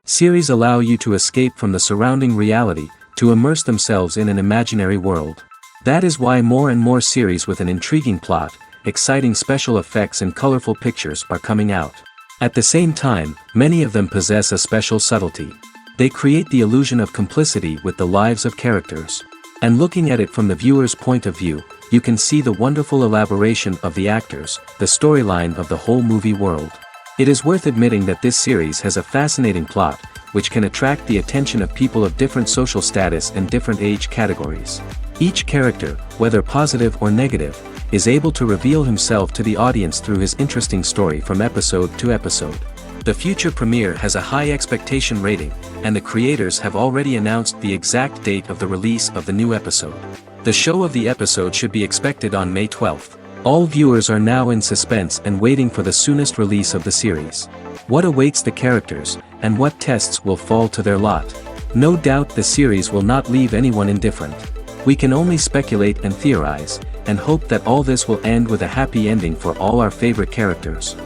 Series allow you to escape from the surrounding reality, to immerse themselves in an imaginary world. That is why more and more series with an intriguing plot, exciting special effects and colorful pictures are coming out. At the same time, many of them possess a special subtlety. They create the illusion of complicity with the lives of characters. And looking at it from the viewer's point of view, you can see the wonderful elaboration of the actors, the storyline of the whole movie world. It is worth admitting that this series has a fascinating plot, which can attract the attention of people of different social status and different age categories. Each character, whether positive or negative, is able to reveal himself to the audience through his interesting story from episode to episode. The future premiere has a high expectation rating, and the creators have already announced the exact date of the release of the new episode. The show of the episode should be expected on May 12th. All viewers are now in suspense and waiting for the soonest release of the series. What awaits the characters, and what tests will fall to their lot? No doubt the series will not leave anyone indifferent. We can only speculate and theorize, and hope that all this will end with a happy ending for all our favorite characters.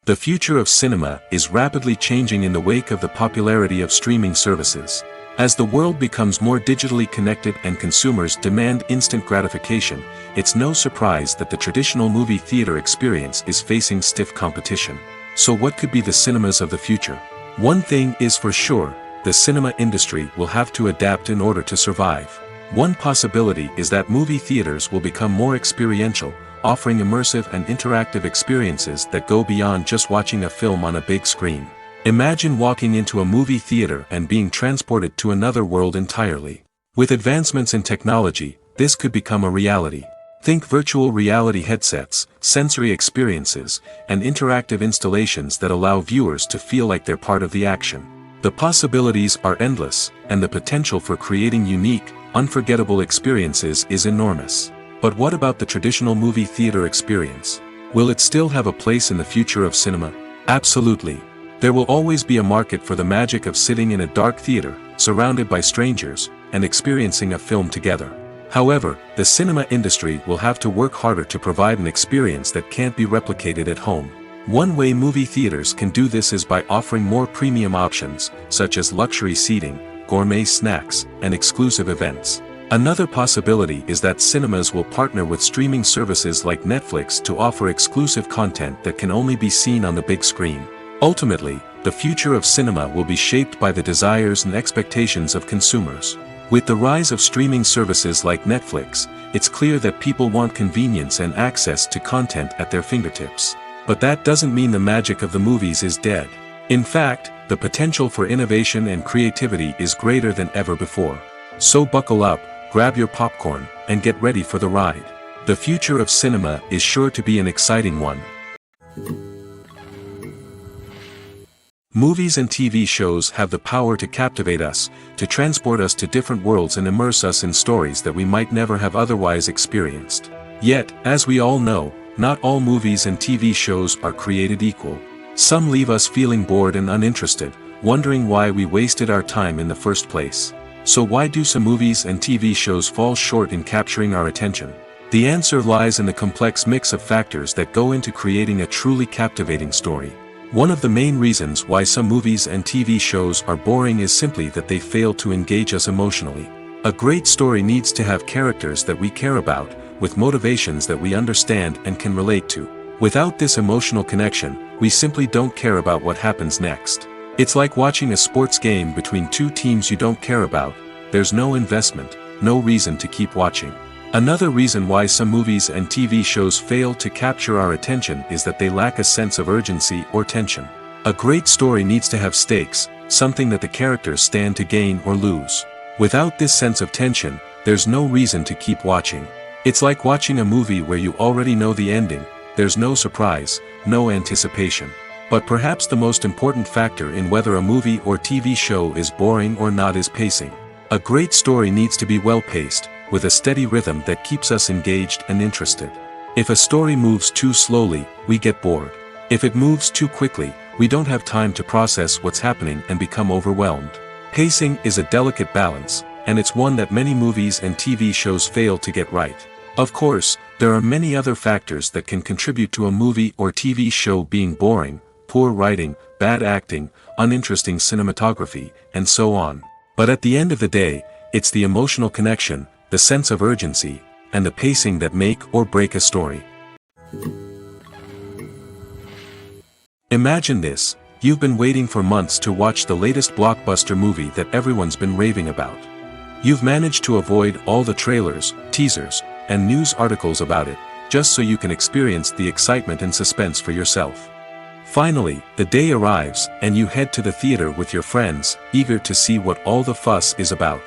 The future of cinema is rapidly changing in the wake of the popularity of streaming services. As the world becomes more digitally connected and consumers demand instant gratification, it's no surprise that the traditional movie theater experience is facing stiff competition. So what could be the cinemas of the future? One thing is for sure, the cinema industry will have to adapt in order to survive. One possibility is that movie theaters will become more experiential, offering immersive and interactive experiences that go beyond just watching a film on a big screen. Imagine walking into a movie theater and being transported to another world entirely. With advancements in technology, this could become a reality. Think virtual reality headsets, sensory experiences, and interactive installations that allow viewers to feel like they're part of the action. The possibilities are endless, and the potential for creating unique, unforgettable experiences is enormous. But what about the traditional movie theater experience? Will it still have a place in the future of cinema? Absolutely. There will always be a market for the magic of sitting in a dark theater, surrounded by strangers, and experiencing a film together. However, the cinema industry will have to work harder to provide an experience that can't be replicated at home. One way movie theaters can do this is by offering more premium options, such as luxury seating, gourmet snacks, and exclusive events. Another possibility is that cinemas will partner with streaming services like Netflix to offer exclusive content that can only be seen on the big screen. Ultimately, the future of cinema will be shaped by the desires and expectations of consumers. With the rise of streaming services like Netflix, it's clear that people want convenience and access to content at their fingertips. But that doesn't mean the magic of the movies is dead. In fact, the potential for innovation and creativity is greater than ever before. So buckle up, grab your popcorn, and get ready for the ride. The future of cinema is sure to be an exciting one. Movies and TV shows have the power to captivate us, to transport us to different worlds and immerse us in stories that we might never have otherwise experienced. Yet, as we all know, not all movies and TV shows are created equal. Some leave us feeling bored and uninterested, wondering why we wasted our time in the first place. So why do some movies and TV shows fall short in capturing our attention? The answer lies in the complex mix of factors that go into creating a truly captivating story. One of the main reasons why some movies and TV shows are boring is simply that they fail to engage us emotionally. A great story needs to have characters that we care about, with motivations that we understand and can relate to. Without this emotional connection, we simply don't care about what happens next. It's like watching a sports game between two teams you don't care about. There's no investment, no reason to keep watching. Another reason why some movies and TV shows fail to capture our attention is that they lack a sense of urgency or tension. A great story needs to have stakes, something that the characters stand to gain or lose. Without this sense of tension, there's no reason to keep watching. It's like watching a movie where you already know the ending, there's no surprise, no anticipation. But perhaps the most important factor in whether a movie or TV show is boring or not is pacing. A great story needs to be well-paced, with a steady rhythm that keeps us engaged and interested. If a story moves too slowly, we get bored. If it moves too quickly, we don't have time to process what's happening and become overwhelmed. Pacing is a delicate balance, and it's one that many movies and TV shows fail to get right. Of course, there are many other factors that can contribute to a movie or TV show being boring, poor writing, bad acting, uninteresting cinematography, and so on. But at the end of the day, it's the emotional connection, the sense of urgency, and the pacing that make or break a story. Imagine this: you've been waiting for months to watch the latest blockbuster movie that everyone's been raving about. You've managed to avoid all the trailers, teasers, and news articles about it, just so you can experience the excitement and suspense for yourself. Finally, the day arrives, and you head to the theater with your friends, eager to see what all the fuss is about.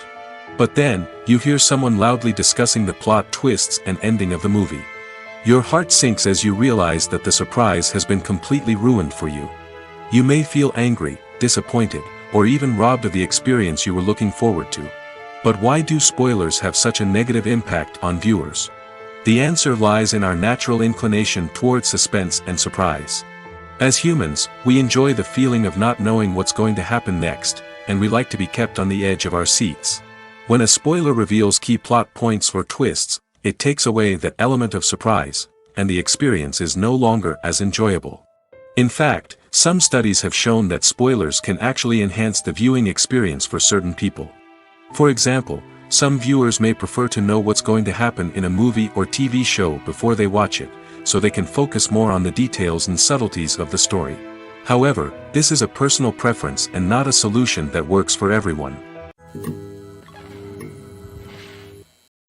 But then, you hear someone loudly discussing the plot twists and ending of the movie. Your heart sinks as you realize that the surprise has been completely ruined for you. You may feel angry, disappointed, or even robbed of the experience you were looking forward to. But why do spoilers have such a negative impact on viewers? The answer lies in our natural inclination toward suspense and surprise. As humans, we enjoy the feeling of not knowing what's going to happen next, and we like to be kept on the edge of our seats. When a spoiler reveals key plot points or twists, it takes away that element of surprise, and the experience is no longer as enjoyable. In fact, some studies have shown that spoilers can actually enhance the viewing experience for certain people. For example, some viewers may prefer to know what's going to happen in a movie or TV show before they watch it, so they can focus more on the details and subtleties of the story. However, this is a personal preference and not a solution that works for everyone.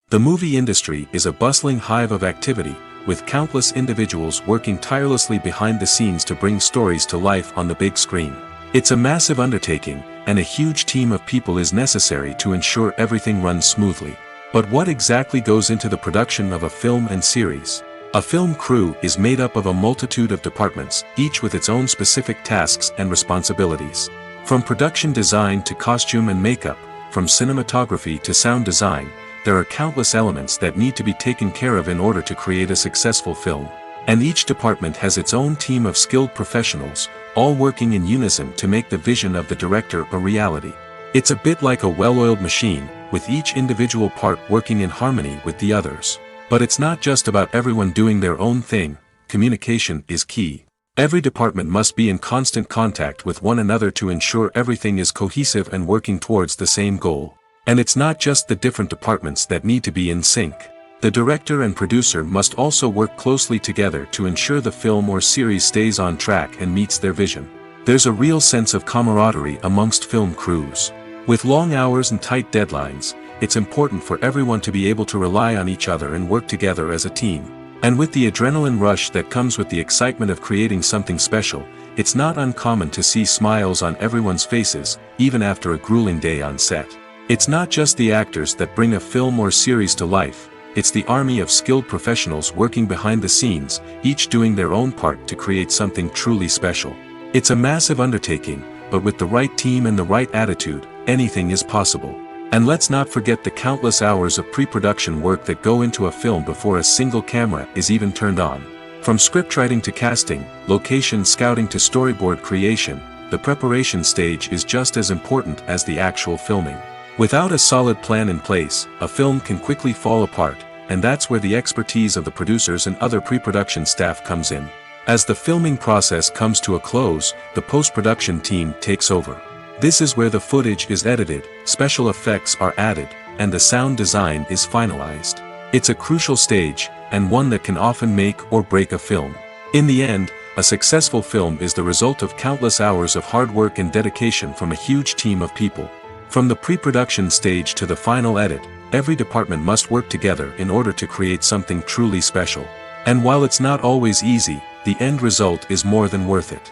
The movie industry is a bustling hive of activity, with countless individuals working tirelessly behind the scenes to bring stories to life on the big screen. It's a massive undertaking, and a huge team of people is necessary to ensure everything runs smoothly. But what exactly goes into the production of a film and series? A film crew is made up of a multitude of departments, each with its own specific tasks and responsibilities. From production design to costume and makeup, from cinematography to sound design, there are countless elements that need to be taken care of in order to create a successful film. And each department has its own team of skilled professionals, all working in unison to make the vision of the director a reality. It's a bit like a well-oiled machine, with each individual part working in harmony with the others. But it's not just about everyone doing their own thing. Communication is key. Every department must be in constant contact with one another to ensure everything is cohesive and working towards the same goal. And it's not just the different departments that need to be in sync. The director and producer must also work closely together to ensure the film or series stays on track and meets their vision. There's a real sense of camaraderie amongst film crews. With long hours and tight deadlines, it's important for everyone to be able to rely on each other and work together as a team. And with the adrenaline rush that comes with the excitement of creating something special, it's not uncommon to see smiles on everyone's faces, even after a grueling day on set. It's not just the actors that bring a film or series to life, it's the army of skilled professionals working behind the scenes, each doing their own part to create something truly special. It's a massive undertaking, but with the right team and the right attitude, anything is possible. And let's not forget the countless hours of pre-production work that go into a film before a single camera is even turned on. From scriptwriting to casting, location scouting to storyboard creation, the preparation stage is just as important as the actual filming. Without a solid plan in place, a film can quickly fall apart, and that's where the expertise of the producers and other pre-production staff comes in. As the filming process comes to a close, the post-production team takes over. This is where the footage is edited, special effects are added, and the sound design is finalized. It's a crucial stage, and one that can often make or break a film. In the end, a successful film is the result of countless hours of hard work and dedication from a huge team of people. From the pre-production stage to the final edit, every department must work together in order to create something truly special. And while it's not always easy, the end result is more than worth it.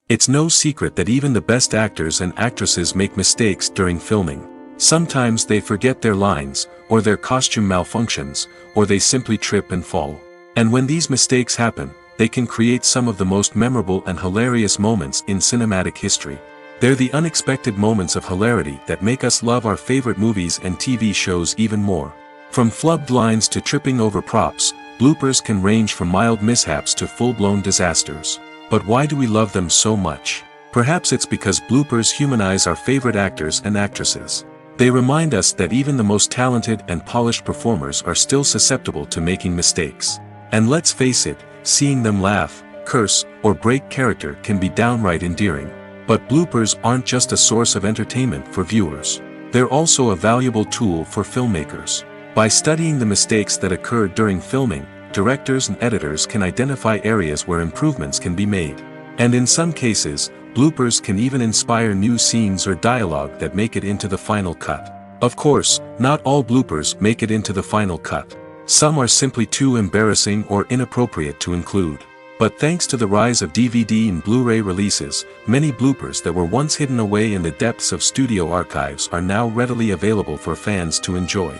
It's no secret that even the best actors and actresses make mistakes during filming. Sometimes they forget their lines, or their costume malfunctions, or they simply trip and fall. And when these mistakes happen, they can create some of the most memorable and hilarious moments in cinematic history. They're the unexpected moments of hilarity that make us love our favorite movies and TV shows even more. From flubbed lines to tripping over props, bloopers can range from mild mishaps to full-blown disasters. But why do we love them so much? Perhaps it's because bloopers humanize our favorite actors and actresses. They remind us that even the most talented and polished performers are still susceptible to making mistakes. And let's face it, Seeing them laugh, curse, or break character can be downright endearing. But bloopers aren't just a source of entertainment for viewers. They're also a valuable tool for filmmakers. By studying the mistakes that occurred during filming, directors and editors can identify areas where improvements can be made. And in some cases, bloopers can even inspire new scenes or dialogue that make it into the final cut. Of course, not all bloopers make it into the final cut. Some are simply too embarrassing or inappropriate to include. But thanks to the rise of DVD and Blu-ray releases, many bloopers that were once hidden away in the depths of studio archives are now readily available for fans to enjoy.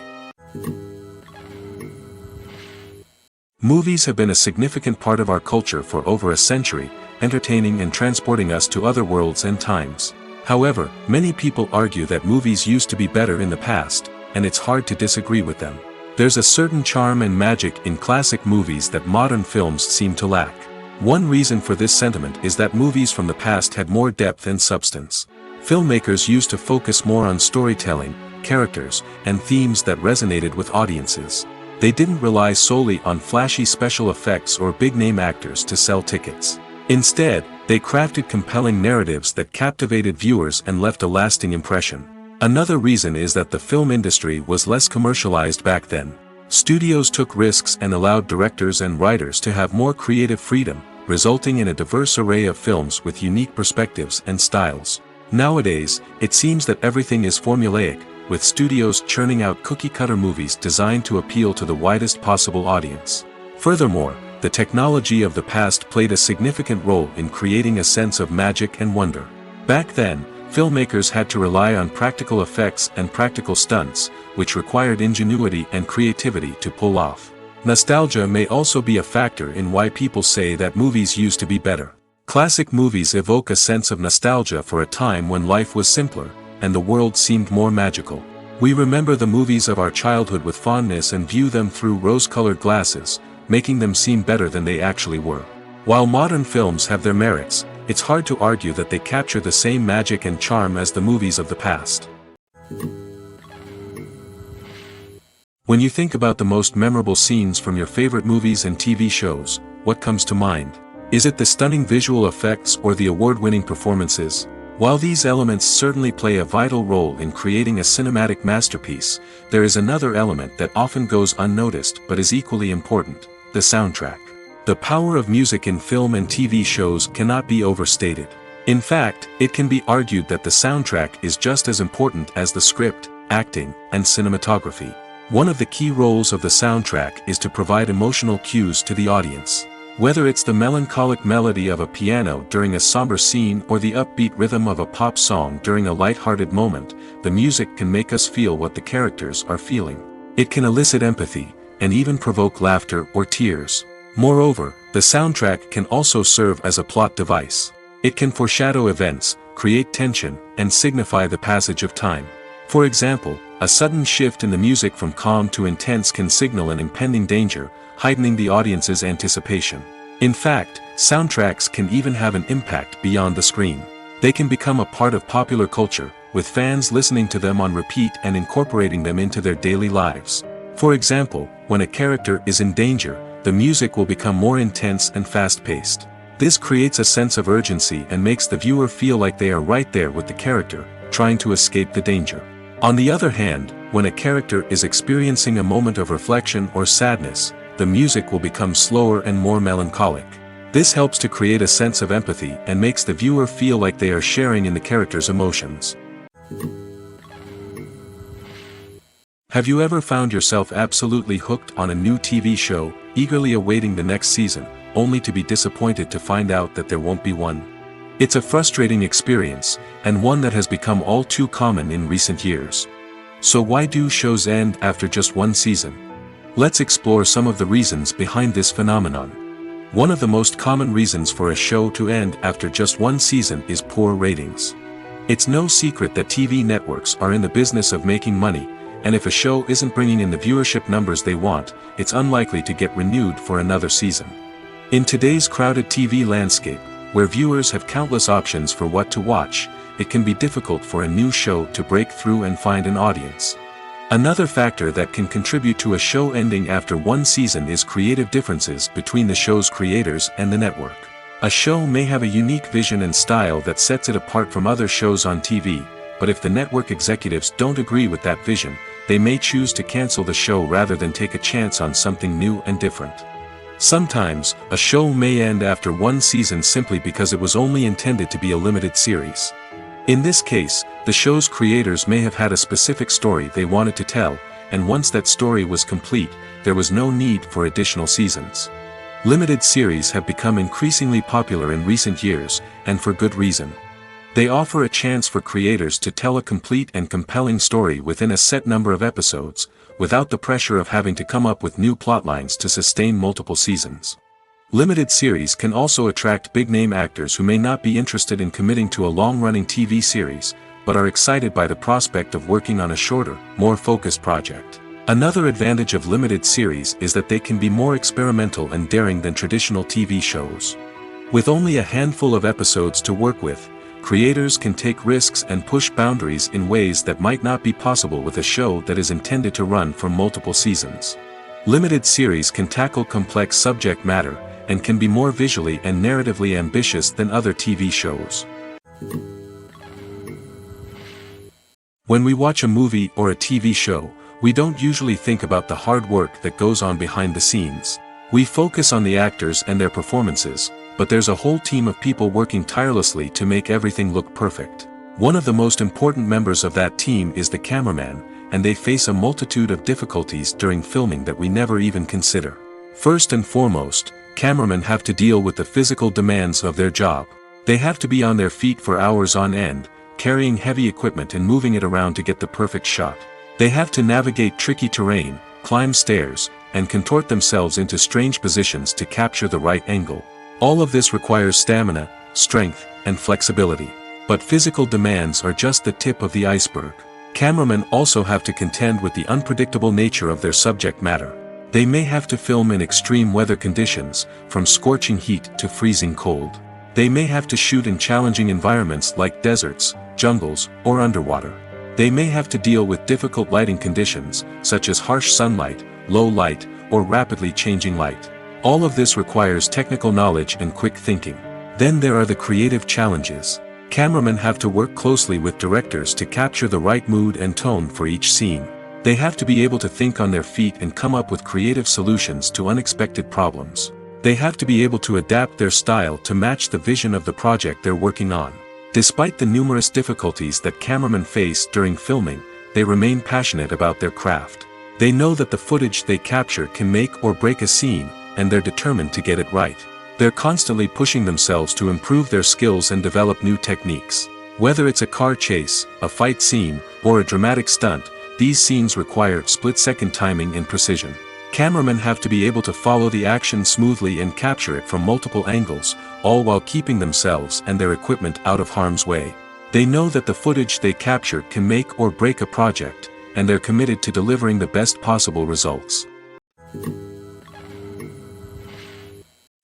Movies have been a significant part of our culture for over a century, entertaining and transporting us to other worlds and times. However, many people argue that movies used to be better in the past, and it's hard to disagree with them. There's a certain charm and magic in classic movies that modern films seem to lack. One reason for this sentiment is that movies from the past had more depth and substance. Filmmakers used to focus more on storytelling, characters, and themes that resonated with audiences. They didn't rely solely on flashy special effects or big-name actors to sell tickets. Instead, they crafted compelling narratives that captivated viewers and left a lasting impression. Another reason is that the film industry was less commercialized back then. Studios took risks and allowed directors and writers to have more creative freedom, resulting in a diverse array of films with unique perspectives and styles. Nowadays, it seems that everything is formulaic, with studios churning out cookie-cutter movies designed to appeal to the widest possible audience. Furthermore, the technology of the past played a significant role in creating a sense of magic and wonder. Back then, filmmakers had to rely on practical effects and practical stunts, which required ingenuity and creativity to pull off. Nostalgia may also be a factor in why people say that movies used to be better. Classic movies evoke a sense of nostalgia for a time when life was simpler, and the world seemed more magical. We remember the movies of our childhood with fondness and view them through rose-colored glasses, making them seem better than they actually were. While modern films have their merits, it's hard to argue that they capture the same magic and charm as the movies of the past. When you think about the most memorable scenes from your favorite movies and TV shows, what comes to mind? Is it the stunning visual effects or the award-winning performances? While these elements certainly play a vital role in creating a cinematic masterpiece, there is another element that often goes unnoticed but is equally important: the soundtrack. The power of music in film and TV shows cannot be overstated. In fact, it can be argued that the soundtrack is just as important as the script, acting, and cinematography. One of the key roles of the soundtrack is to provide emotional cues to the audience. Whether it's the melancholic melody of a piano during a somber scene or the upbeat rhythm of a pop song during a light-hearted moment, the music can make us feel what the characters are feeling. It can elicit empathy, and even provoke laughter or tears. Moreover, the soundtrack can also serve as a plot device. It can foreshadow events, create tension, and signify the passage of time. For example, a sudden shift in the music from calm to intense can signal an impending danger, heightening the audience's anticipation. In fact, soundtracks can even have an impact beyond the screen. They can become a part of popular culture, with fans listening to them on repeat and incorporating them into their daily lives. For example, when a character is in danger, the music will become more intense and fast-paced. This creates a sense of urgency and makes the viewer feel like they are right there with the character, trying to escape the danger. On the other hand, when a character is experiencing a moment of reflection or sadness, the music will become slower and more melancholic. This helps to create a sense of empathy and makes the viewer feel like they are sharing in the character's emotions. Have you ever found yourself absolutely hooked on a new TV show, eagerly awaiting the next season, only to be disappointed to find out that there won't be one? It's a frustrating experience, and one that has become all too common in recent years. So why do shows end after just one season? Let's explore some of the reasons behind this phenomenon. One of the most common reasons for a show to end after just one season is poor ratings. It's no secret that TV networks are in the business of making money, and if a show isn't bringing in the viewership numbers they want, it's unlikely to get renewed for another season. In today's crowded TV landscape, where viewers have countless options for what to watch, it can be difficult for a new show to break through and find an audience. Another factor that can contribute to a show ending after one season is creative differences between the show's creators and the network. A show may have a unique vision and style that sets it apart from other shows on TV, but if the network executives don't agree with that vision, they may choose to cancel the show rather than take a chance on something new and different. Sometimes, a show may end after one season simply because it was only intended to be a limited series. In this case, the show's creators may have had a specific story they wanted to tell, and once that story was complete, there was no need for additional seasons. Limited series have become increasingly popular in recent years, and for good reason. They offer a chance for creators to tell a complete and compelling story within a set number of episodes, without the pressure of having to come up with new plotlines to sustain multiple seasons. Limited series can also attract big-name actors who may not be interested in committing to a long-running TV series, but are excited by the prospect of working on a shorter, more focused project. Another advantage of limited series is that they can be more experimental and daring than traditional TV shows. With only a handful of episodes to work with, creators can take risks and push boundaries in ways that might not be possible with a show that is intended to run for multiple seasons. Limited series can tackle complex subject matter, and can be more visually and narratively ambitious than other TV shows. When we watch a movie or a TV show, we don't usually think about the hard work that goes on behind the scenes. We focus on the actors and their performances, but there's a whole team of people working tirelessly to make everything look perfect. One of the most important members of that team is the cameraman, and they face a multitude of difficulties during filming that we never even consider. First and foremost, cameramen have to deal with the physical demands of their job. They have to be on their feet for hours on end, carrying heavy equipment and moving it around to get the perfect shot. They have to navigate tricky terrain, climb stairs, and contort themselves into strange positions to capture the right angle. All of this requires stamina, strength, and flexibility. But physical demands are just the tip of the iceberg. Cameramen also have to contend with the unpredictable nature of their subject matter. They may have to film in extreme weather conditions, from scorching heat to freezing cold. They may have to shoot in challenging environments like deserts, jungles, or underwater. They may have to deal with difficult lighting conditions, such as harsh sunlight, low light, or rapidly changing light. All of this requires technical knowledge and quick thinking. Then there are the creative challenges. Cameramen have to work closely with directors to capture the right mood and tone for each scene. They have to be able to think on their feet and come up with creative solutions to unexpected problems. They have to be able to adapt their style to match the vision of the project they're working on. Despite the numerous difficulties that cameramen face during filming, they remain passionate about their craft. They know that the footage they capture can make or break a scene, and they're determined to get it right. They're constantly pushing themselves to improve their skills and develop new techniques. Whether it's a car chase, a fight scene, or a dramatic stunt, these scenes require split-second timing and precision. Cameramen have to be able to follow the action smoothly and capture it from multiple angles, all while keeping themselves and their equipment out of harm's way. They know that the footage they capture can make or break a project, and they're committed to delivering the best possible results.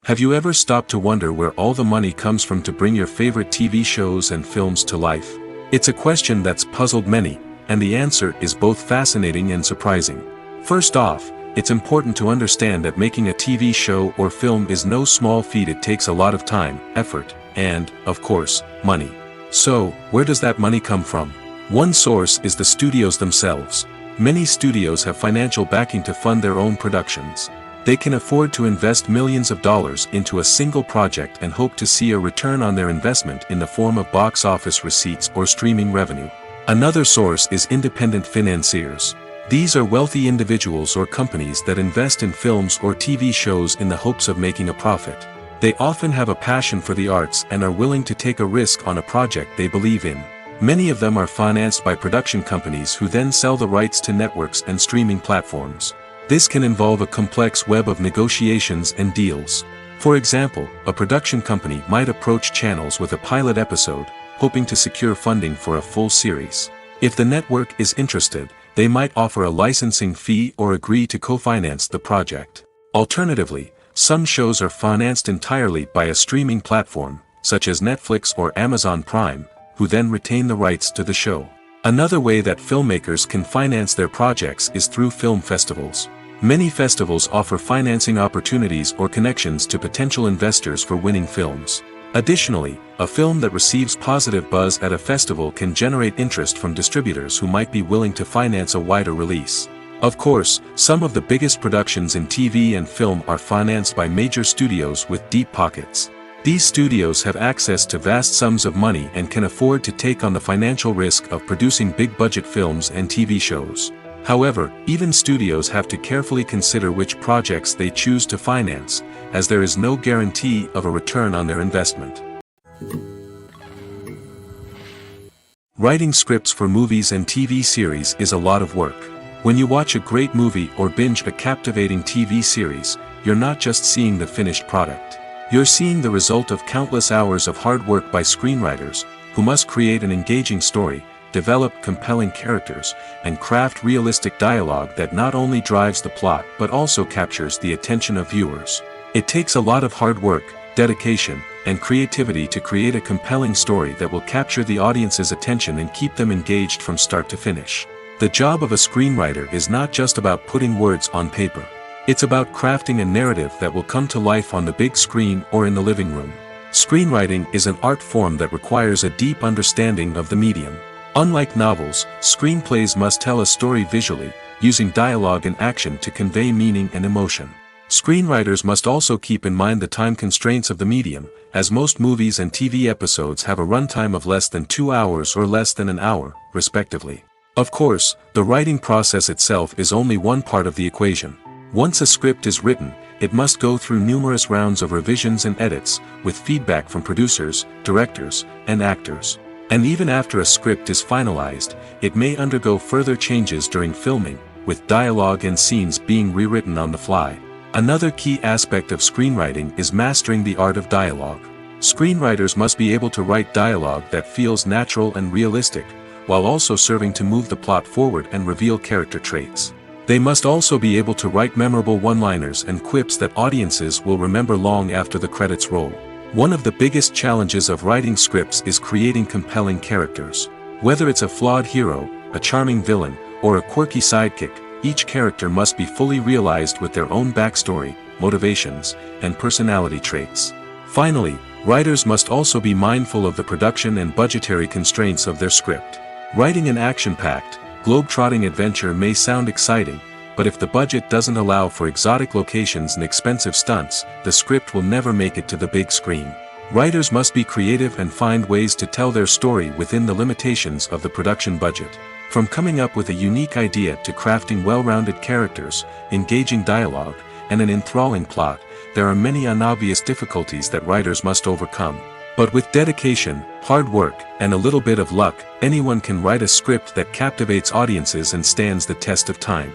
Have you ever stopped to wonder where all the money comes from to bring your favorite TV shows and films to life? It's a question that's puzzled many, and the answer is both fascinating and surprising. First off, it's important to understand that making a TV show or film is no small feat. It takes a lot of time, effort, and, of course, money. So, where does that money come from? One source is the studios themselves. Many studios have financial backing to fund their own productions. They can afford to invest millions of dollars into a single project and hope to see a return on their investment in the form of box office receipts or streaming revenue. Another source is independent financiers. These are wealthy individuals or companies that invest in films or TV shows in the hopes of making a profit. They often have a passion for the arts and are willing to take a risk on a project they believe in. Many of them are financed by production companies who then sell the rights to networks and streaming platforms. This can involve a complex web of negotiations and deals. For example, a production company might approach channels with a pilot episode, hoping to secure funding for a full series. If the network is interested, they might offer a licensing fee or agree to co-finance the project. Alternatively, some shows are financed entirely by a streaming platform, such as Netflix or Amazon Prime, who then retain the rights to the show. Another way that filmmakers can finance their projects is through film festivals. Many festivals offer financing opportunities or connections to potential investors for winning films. Additionally, a film that receives positive buzz at a festival can generate interest from distributors who might be willing to finance a wider release. Of course, some of the biggest productions in TV and film are financed by major studios with deep pockets. These studios have access to vast sums of money and can afford to take on the financial risk of producing big-budget films and TV shows. However, even studios have to carefully consider which projects they choose to finance, as there is no guarantee of a return on their investment. Writing scripts for movies and TV series is a lot of work. When you watch a great movie or binge a captivating TV series, you're not just seeing the finished product. You're seeing the result of countless hours of hard work by screenwriters, who must create an engaging story, develop compelling characters, and craft realistic dialogue that not only drives the plot but also captures the attention of viewers. It takes a lot of hard work, dedication, and creativity to create a compelling story that will capture the audience's attention and keep them engaged from start to finish. The job of a screenwriter is not just about putting words on paper. It's about crafting a narrative that will come to life on the big screen or in the living room. Screenwriting is an art form that requires a deep understanding of the medium. Unlike novels, screenplays must tell a story visually, using dialogue and action to convey meaning and emotion. Screenwriters must also keep in mind the time constraints of the medium, as most movies and TV episodes have a runtime of less than 2 hours or less than an hour, respectively. Of course, the writing process itself is only one part of the equation. Once a script is written, it must go through numerous rounds of revisions and edits, with feedback from producers, directors, and actors. And even after a script is finalized, it may undergo further changes during filming, with dialogue and scenes being rewritten on the fly. Another key aspect of screenwriting is mastering the art of dialogue. Screenwriters must be able to write dialogue that feels natural and realistic, while also serving to move the plot forward and reveal character traits. They must also be able to write memorable one-liners and quips that audiences will remember long after the credits roll. One of the biggest challenges of writing scripts is creating compelling characters. Whether it's a flawed hero, a charming villain, or a quirky sidekick, each character must be fully realized with their own backstory, motivations, and personality traits. Finally, writers must also be mindful of the production and budgetary constraints of their script. Writing an action-packed, globe-trotting adventure may sound exciting, but if the budget doesn't allow for exotic locations and expensive stunts, the script will never make it to the big screen. Writers must be creative and find ways to tell their story within the limitations of the production budget. From coming up with a unique idea to crafting well-rounded characters, engaging dialogue, and an enthralling plot, there are many unobvious difficulties that writers must overcome. But with dedication, hard work, and a little bit of luck, anyone can write a script that captivates audiences and stands the test of time.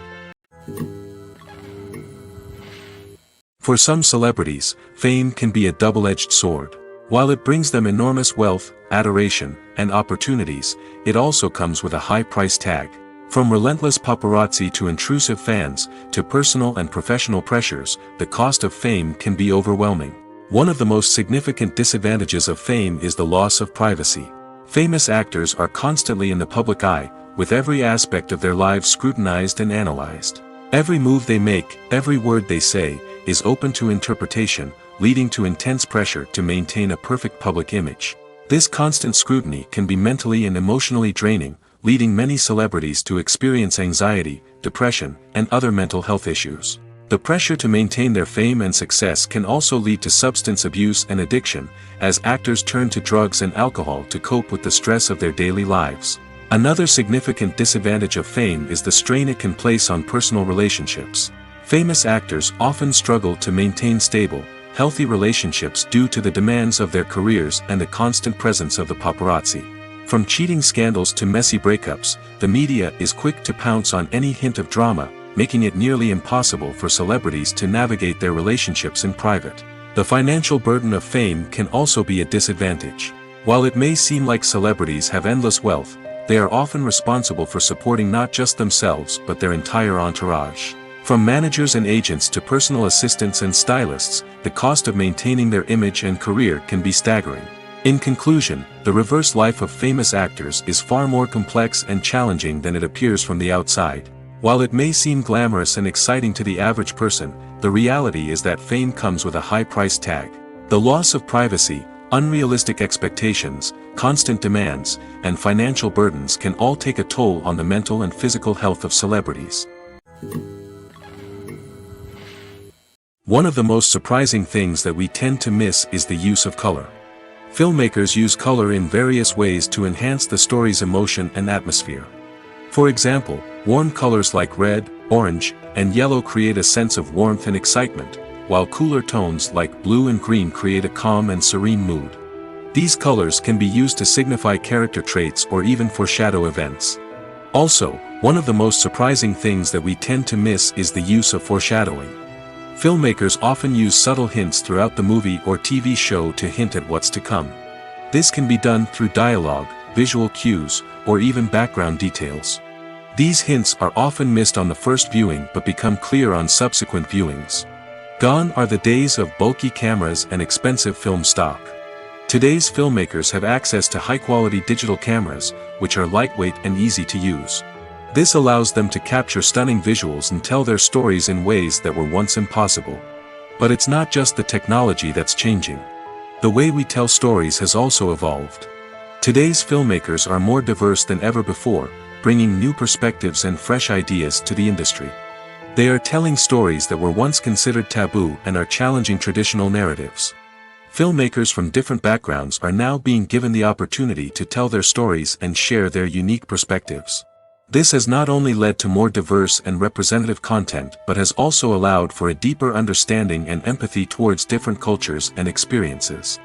For some celebrities, fame can be a double-edged sword. While it brings them enormous wealth, adoration, and opportunities, it also comes with a high price tag. From relentless paparazzi to intrusive fans, to personal and professional pressures, the cost of fame can be overwhelming. One of the most significant disadvantages of fame is the loss of privacy. Famous actors are constantly in the public eye, with every aspect of their lives scrutinized and analyzed. Every move they make, every word they say, is open to interpretation, leading to intense pressure to maintain a perfect public image. This constant scrutiny can be mentally and emotionally draining, leading many celebrities to experience anxiety, depression, and other mental health issues. The pressure to maintain their fame and success can also lead to substance abuse and addiction, as actors turn to drugs and alcohol to cope with the stress of their daily lives. Another significant disadvantage of fame is the strain it can place on personal relationships. Famous actors often struggle to maintain stable, healthy relationships due to the demands of their careers and the constant presence of the paparazzi. From cheating scandals to messy breakups, the media is quick to pounce on any hint of drama, making it nearly impossible for celebrities to navigate their relationships in private. The financial burden of fame can also be a disadvantage. While it may seem like celebrities have endless wealth, they are often responsible for supporting not just themselves but their entire entourage. From managers and agents to personal assistants and stylists, the cost of maintaining their image and career can be staggering. In conclusion, the reverse life of famous actors is far more complex and challenging than it appears from the outside. While it may seem glamorous and exciting to the average person, the reality is that fame comes with a high price tag. The loss of privacy, unrealistic expectations, constant demands, and financial burdens can all take a toll on the mental and physical health of celebrities. One of the most surprising things that we tend to miss is the use of color. Filmmakers use color in various ways to enhance the story's emotion and atmosphere. For example, warm colors like red, orange, and yellow create a sense of warmth and excitement, while cooler tones like blue and green create a calm and serene mood. These colors can be used to signify character traits or even foreshadow events. Also, one of the most surprising things that we tend to miss is the use of foreshadowing. Filmmakers often use subtle hints throughout the movie or TV show to hint at what's to come. This can be done through dialogue, visual cues, or even background details. These hints are often missed on the first viewing but become clear on subsequent viewings. Gone are the days of bulky cameras and expensive film stock. Today's filmmakers have access to high-quality digital cameras, which are lightweight and easy to use. This allows them to capture stunning visuals and tell their stories in ways that were once impossible. But it's not just the technology that's changing. The way we tell stories has also evolved. Today's filmmakers are more diverse than ever before, bringing new perspectives and fresh ideas to the industry. They are telling stories that were once considered taboo and are challenging traditional narratives. Filmmakers from different backgrounds are now being given the opportunity to tell their stories and share their unique perspectives. This has not only led to more diverse and representative content but has also allowed for a deeper understanding and empathy towards different cultures and experiences.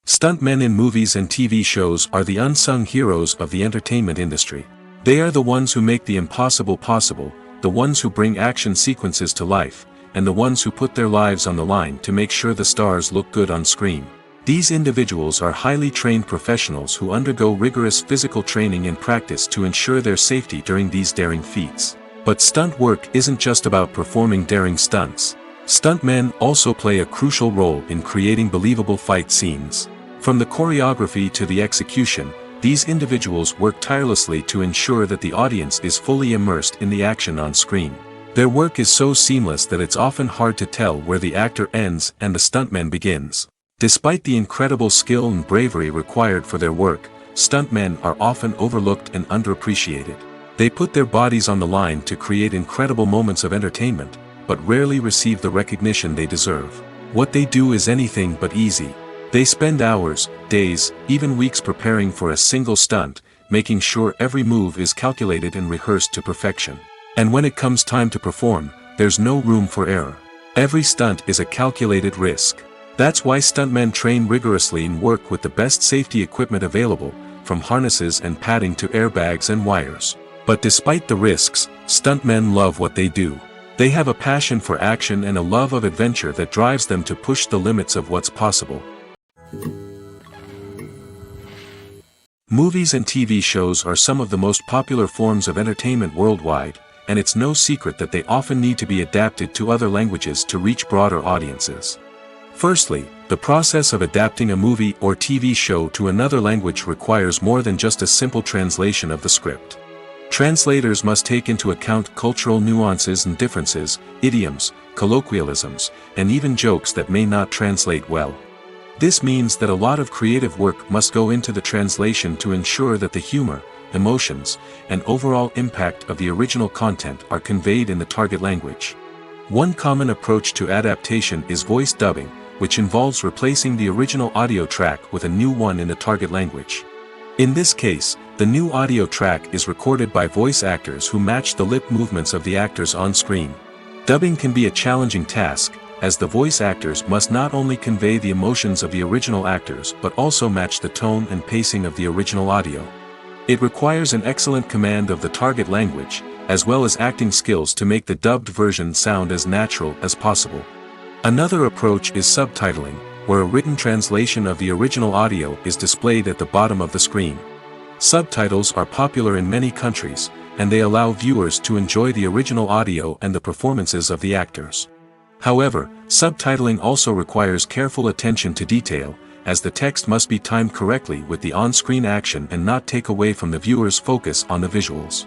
Stuntmen in movies and TV shows are the unsung heroes of the entertainment industry. They are the ones who make the impossible possible, the ones who bring action sequences to life, and the ones who put their lives on the line to make sure the stars look good on screen. These individuals are highly trained professionals who undergo rigorous physical training and practice to ensure their safety during these daring feats. But stunt work isn't just about performing daring stunts. Stuntmen also play a crucial role in creating believable fight scenes. From the choreography to the execution, these individuals work tirelessly to ensure that the audience is fully immersed in the action on screen. Their work is so seamless that it's often hard to tell where the actor ends and the stuntman begins. Despite the incredible skill and bravery required for their work, stuntmen are often overlooked and underappreciated. They put their bodies on the line to create incredible moments of entertainment, but rarely receive the recognition they deserve. What they do is anything but easy. They spend hours, days, even weeks preparing for a single stunt, making sure every move is calculated and rehearsed to perfection. And when it comes time to perform, there's no room for error. Every stunt is a calculated risk. That's why stuntmen train rigorously and work with the best safety equipment available, from harnesses and padding to airbags and wires. But despite the risks, stuntmen love what they do. They have a passion for action and a love of adventure that drives them to push the limits of what's possible. Movies and TV shows are some of the most popular forms of entertainment worldwide, and it's no secret that they often need to be adapted to other languages to reach broader audiences. Firstly, the process of adapting a movie or TV show to another language requires more than just a simple translation of the script. Translators must take into account cultural nuances and differences, idioms, colloquialisms, and even jokes that may not translate well. This means that a lot of creative work must go into the translation to ensure that the humor, emotions, and overall impact of the original content are conveyed in the target language. One common approach to adaptation is voice dubbing, which involves replacing the original audio track with a new one in the target language. In this case, the new audio track is recorded by voice actors who match the lip movements of the actors on screen. Dubbing can be a challenging task, as the voice actors must not only convey the emotions of the original actors but also match the tone and pacing of the original audio. It requires an excellent command of the target language, as well as acting skills to make the dubbed version sound as natural as possible. Another approach is subtitling, where a written translation of the original audio is displayed at the bottom of the screen. Subtitles are popular in many countries, and they allow viewers to enjoy the original audio and the performances of the actors. However, subtitling also requires careful attention to detail, as the text must be timed correctly with the on-screen action and not take away from the viewer's focus on the visuals.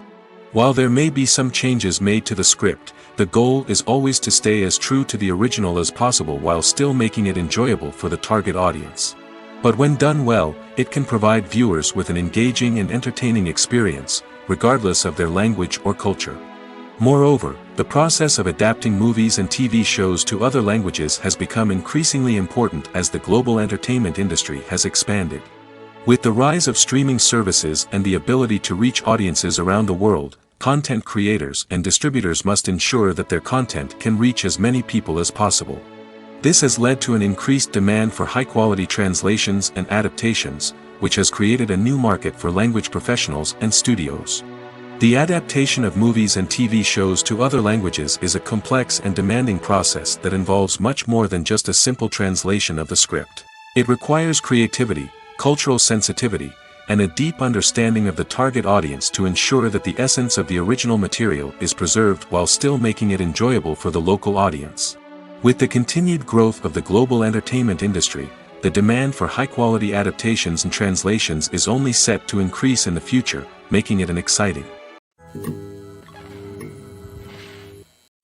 While there may be some changes made to the script, the goal is always to stay as true to the original as possible while still making it enjoyable for the target audience. But when done well, it can provide viewers with an engaging and entertaining experience, regardless of their language or culture. Moreover, the process of adapting movies and TV shows to other languages has become increasingly important as the global entertainment industry has expanded. With the rise of streaming services and the ability to reach audiences around the world, content creators and distributors must ensure that their content can reach as many people as possible. This has led to an increased demand for high-quality translations and adaptations, which has created a new market for language professionals and studios. The adaptation of movies and TV shows to other languages is a complex and demanding process that involves much more than just a simple translation of the script. It requires creativity, cultural sensitivity, and a deep understanding of the target audience to ensure that the essence of the original material is preserved while still making it enjoyable for the local audience. With the continued growth of the global entertainment industry, the demand for high-quality adaptations and translations is only set to increase in the future, making it an exciting.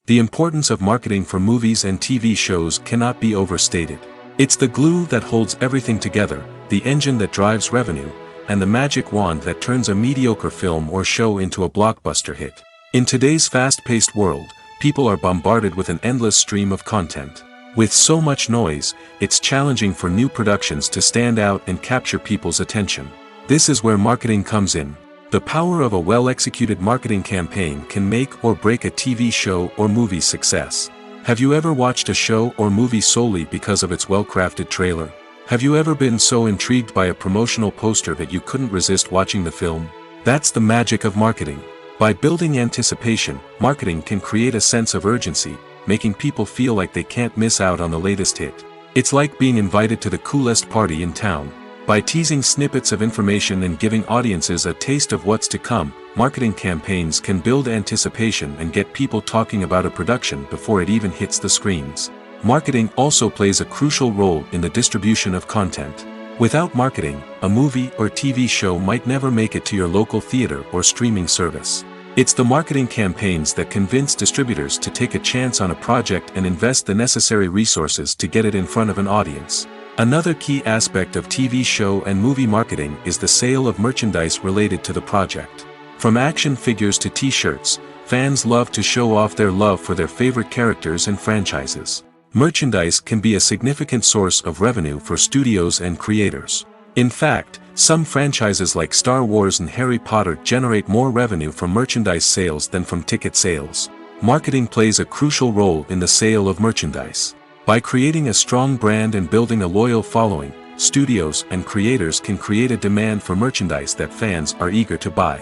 The importance of marketing for movies and TV shows cannot be overstated. It's the glue that holds everything together, the engine that drives revenue, and the magic wand that turns a mediocre film or show into a blockbuster hit. In today's fast-paced world, people are bombarded with an endless stream of content. With so much noise, it's challenging for new productions to stand out and capture people's attention. This is where marketing comes in. The power of a well-executed marketing campaign can make or break a TV show or movie's success. Have you ever watched a show or movie solely because of its well-crafted trailer? Have you ever been so intrigued by a promotional poster that you couldn't resist watching the film? That's the magic of marketing. By building anticipation, marketing can create a sense of urgency, making people feel like they can't miss out on the latest hit. It's like being invited to the coolest party in town. By teasing snippets of information and giving audiences a taste of what's to come, marketing campaigns can build anticipation and get people talking about a production before it even hits the screens. Marketing also plays a crucial role in the distribution of content. Without marketing, a movie or TV show might never make it to your local theater or streaming service. It's the marketing campaigns that convince distributors to take a chance on a project and invest the necessary resources to get it in front of an audience. Another key aspect of TV show and movie marketing is the sale of merchandise related to the project. From action figures to t-shirts, fans love to show off their love for their favorite characters and franchises. Merchandise can be a significant source of revenue for studios and creators. In fact, some franchises like Star Wars and Harry Potter generate more revenue from merchandise sales than from ticket sales. Marketing plays a crucial role in the sale of merchandise. By creating a strong brand and building a loyal following, studios and creators can create a demand for merchandise that fans are eager to buy.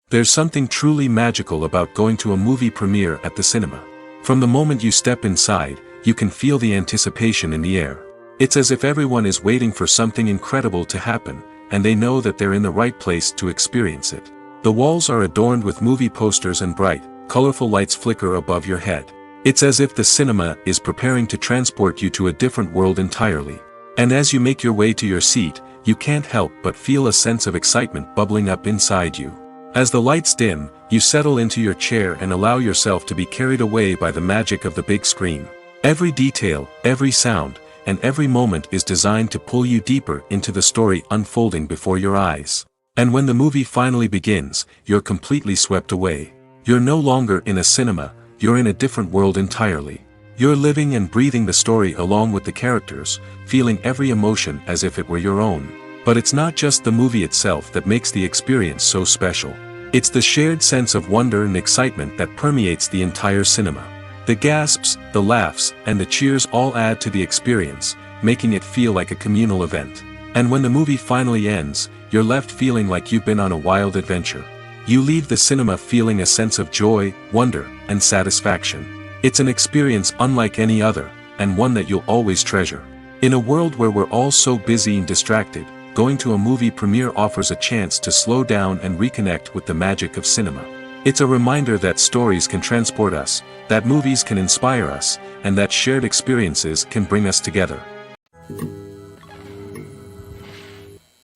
There's something truly magical about going to a movie premiere at the cinema. From the moment you step inside, you can feel the anticipation in the air. It's as if everyone is waiting for something incredible to happen, and they know that they're in the right place to experience it. The walls are adorned with movie posters and bright, colorful lights flicker above your head. It's as if the cinema is preparing to transport you to a different world entirely. And as you make your way to your seat, you can't help but feel a sense of excitement bubbling up inside you. As the lights dim, you settle into your chair and allow yourself to be carried away by the magic of the big screen. Every detail, every sound, and every moment is designed to pull you deeper into the story unfolding before your eyes. And when the movie finally begins, you're completely swept away. You're no longer in a cinema, you're in a different world entirely. You're living and breathing the story along with the characters, feeling every emotion as if it were your own. But it's not just the movie itself that makes the experience so special. It's the shared sense of wonder and excitement that permeates the entire cinema. The gasps, the laughs, and the cheers all add to the experience, making it feel like a communal event. And when the movie finally ends, you're left feeling like you've been on a wild adventure. You leave the cinema feeling a sense of joy, wonder, and satisfaction. It's an experience unlike any other, and one that you'll always treasure. In a world where we're all so busy and distracted, going to a movie premiere offers a chance to slow down and reconnect with the magic of cinema. It's a reminder that stories can transport us, that movies can inspire us, and that shared experiences can bring us together.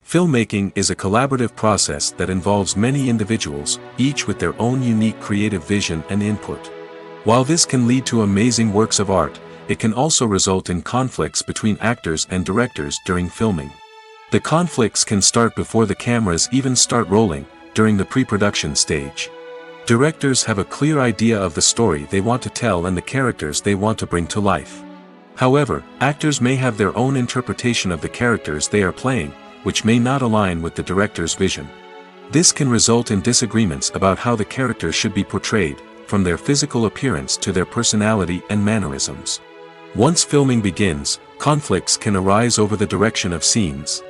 Filmmaking is a collaborative process that involves many individuals, each with their own unique creative vision and input. While this can lead to amazing works of art, it can also result in conflicts between actors and directors during filming. The conflicts can start before the cameras even start rolling, during the pre-production stage. Directors have a clear idea of the story they want to tell and the characters they want to bring to life. However, actors may have their own interpretation of the characters they are playing, which may not align with the director's vision. This can result in disagreements about how the characters should be portrayed, from their physical appearance to their personality and mannerisms. Once filming begins, conflicts can arise over the direction of scenes.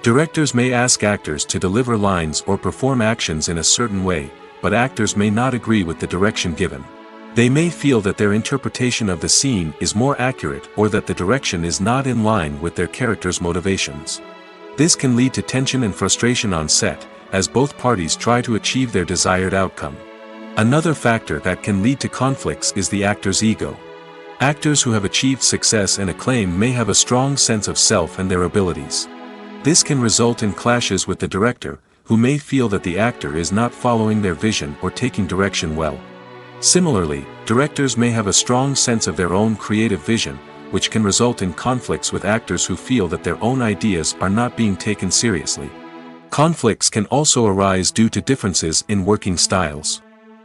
Directors may ask actors to deliver lines or perform actions in a certain way, but actors may not agree with the direction given. They may feel that their interpretation of the scene is more accurate or that the direction is not in line with their character's motivations. This can lead to tension and frustration on set, as both parties try to achieve their desired outcome. Another factor that can lead to conflicts is the actor's ego. Actors who have achieved success and acclaim may have a strong sense of self and their abilities. This can result in clashes with the director, who may feel that the actor is not following their vision or taking direction well. Similarly, directors may have a strong sense of their own creative vision, which can result in conflicts with actors who feel that their own ideas are not being taken seriously. Conflicts can also arise due to differences in working styles.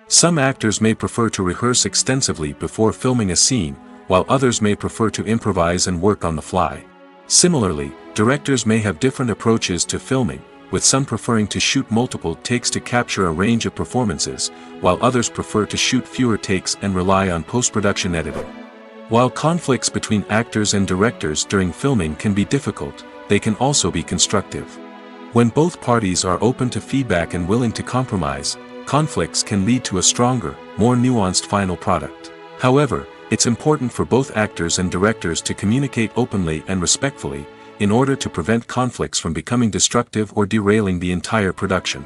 Some actors may prefer to rehearse extensively before filming a scene, while others may prefer to improvise and work on the fly. Similarly, directors may have different approaches to filming, with some preferring to shoot multiple takes to capture a range of performances, while others prefer to shoot fewer takes and rely on post-production editing. While conflicts between actors and directors during filming can be difficult, they can also be constructive. When both parties are open to feedback and willing to compromise, conflicts can lead to a stronger, more nuanced final product. However, it's important for both actors and directors to communicate openly and respectfully, in order to prevent conflicts from becoming destructive or derailing the entire production.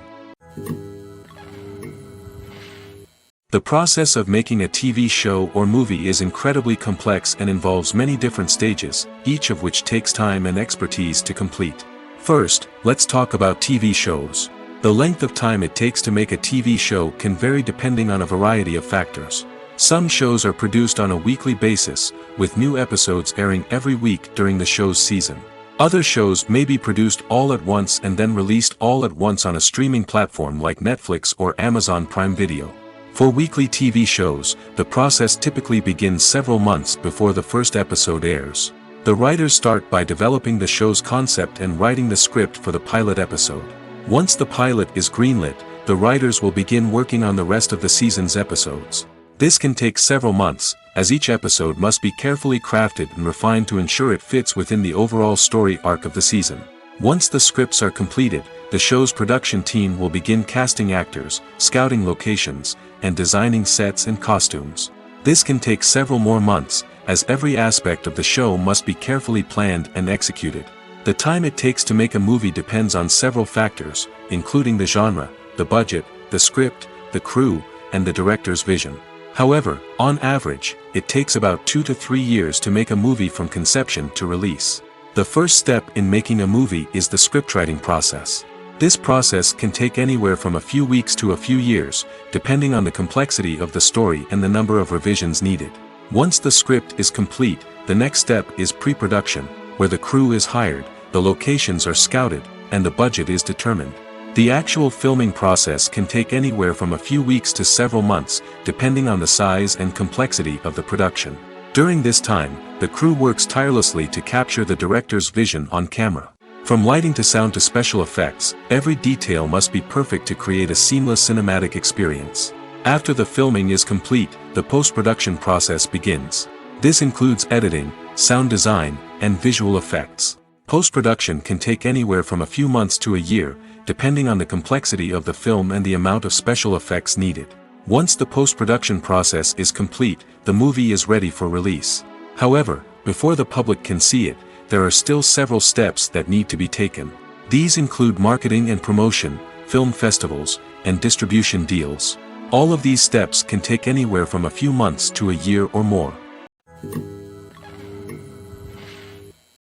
The process of making a TV show or movie is incredibly complex and involves many different stages, each of which takes time and expertise to complete. First, let's talk about TV shows. The length of time it takes to make a TV show can vary depending on a variety of factors. Some shows are produced on a weekly basis, with new episodes airing every week during the show's season. Other shows may be produced all at once and then released all at once on a streaming platform like Netflix or Amazon Prime Video. For weekly TV shows, the process typically begins several months before the first episode airs. The writers start by developing the show's concept and writing the script for the pilot episode. Once the pilot is greenlit, the writers will begin working on the rest of the season's episodes. This can take several months, as each episode must be carefully crafted and refined to ensure it fits within the overall story arc of the season. Once the scripts are completed, the show's production team will begin casting actors, scouting locations, and designing sets and costumes. This can take several more months, as every aspect of the show must be carefully planned and executed. The time it takes to make a movie depends on several factors, including the genre, the budget, the script, the crew, and the director's vision. However, on average, it takes about 2 to 3 years to make a movie from conception to release. The first step in making a movie is the scriptwriting process. This process can take anywhere from a few weeks to a few years, depending on the complexity of the story and the number of revisions needed. Once the script is complete, the next step is pre-production, where the crew is hired, the locations are scouted, and the budget is determined. The actual filming process can take anywhere from a few weeks to several months, depending on the size and complexity of the production. During this time, the crew works tirelessly to capture the director's vision on camera. From lighting to sound to special effects, every detail must be perfect to create a seamless cinematic experience. After the filming is complete, the post-production process begins. This includes editing, sound design, and visual effects. Post-production can take anywhere from a few months to a year, depending on the complexity of the film and the amount of special effects needed. Once the post-production process is complete, the movie is ready for release. However, before the public can see it, there are still several steps that need to be taken. These include marketing and promotion, film festivals, and distribution deals. All of these steps can take anywhere from a few months to a year or more.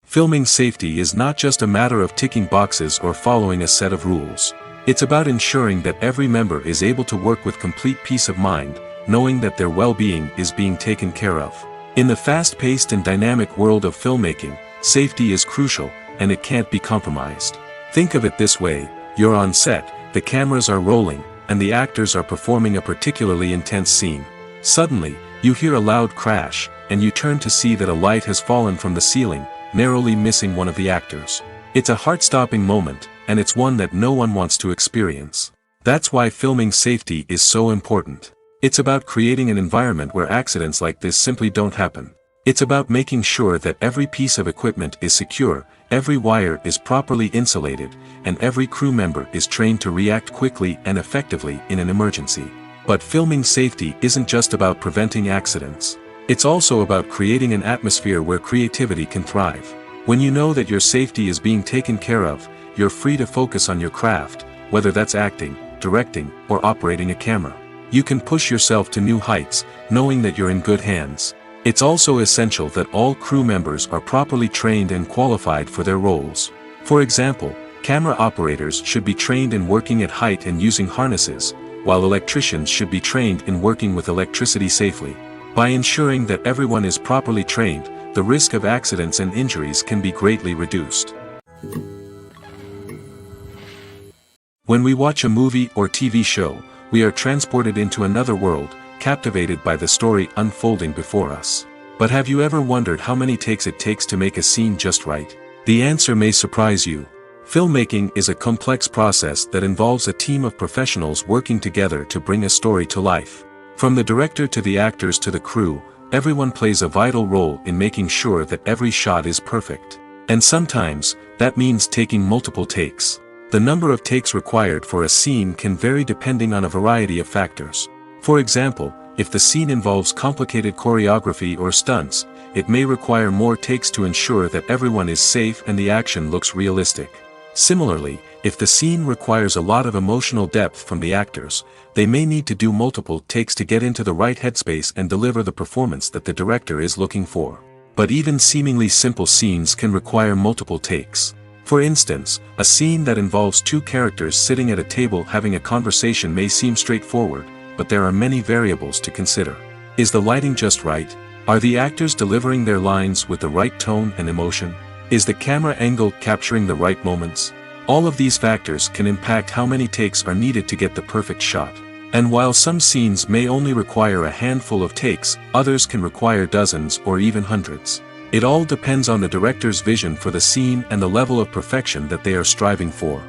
Filming safety is not just a matter of ticking boxes or following a set of rules. It's about ensuring that every member is able to work with complete peace of mind, knowing that their well-being is being taken care of. In the fast-paced and dynamic world of filmmaking, safety is crucial, and it can't be compromised. Think of it this way: you're on set, the cameras are rolling, and the actors are performing a particularly intense scene. Suddenly, you hear a loud crash, and you turn to see that a light has fallen from the ceiling, narrowly missing one of the actors. It's a heart-stopping moment, and it's one that no one wants to experience. That's why filming safety is so important. It's about creating an environment where accidents like this simply don't happen. It's about making sure that every piece of equipment is secure, every wire is properly insulated, and every crew member is trained to react quickly and effectively in an emergency. But filming safety isn't just about preventing accidents. It's also about creating an atmosphere where creativity can thrive. When you know that your safety is being taken care of, you're free to focus on your craft, whether that's acting, directing, or operating a camera. You can push yourself to new heights, knowing that you're in good hands. It's also essential that all crew members are properly trained and qualified for their roles. For example, camera operators should be trained in working at height and using harnesses, while electricians should be trained in working with electricity safely. By ensuring that everyone is properly trained, the risk of accidents and injuries can be greatly reduced. When we watch a movie or TV show, we are transported into another world, captivated by the story unfolding before us. But have you ever wondered how many takes it takes to make a scene just right? The answer may surprise you. Filmmaking is a complex process that involves a team of professionals working together to bring a story to life. From the director to the actors to the crew, everyone plays a vital role in making sure that every shot is perfect. And sometimes, that means taking multiple takes. The number of takes required for a scene can vary depending on a variety of factors. For example, if the scene involves complicated choreography or stunts, it may require more takes to ensure that everyone is safe and the action looks realistic. Similarly, if the scene requires a lot of emotional depth from the actors, they may need to do multiple takes to get into the right headspace and deliver the performance that the director is looking for. But even seemingly simple scenes can require multiple takes. For instance, a scene that involves two characters sitting at a table having a conversation may seem straightforward, but there are many variables to consider. Is the lighting just right? Are the actors delivering their lines with the right tone and emotion? Is the camera angle capturing the right moments? All of these factors can impact how many takes are needed to get the perfect shot. And while some scenes may only require a handful of takes, others can require dozens or even hundreds. It all depends on the director's vision for the scene and the level of perfection that they are striving for.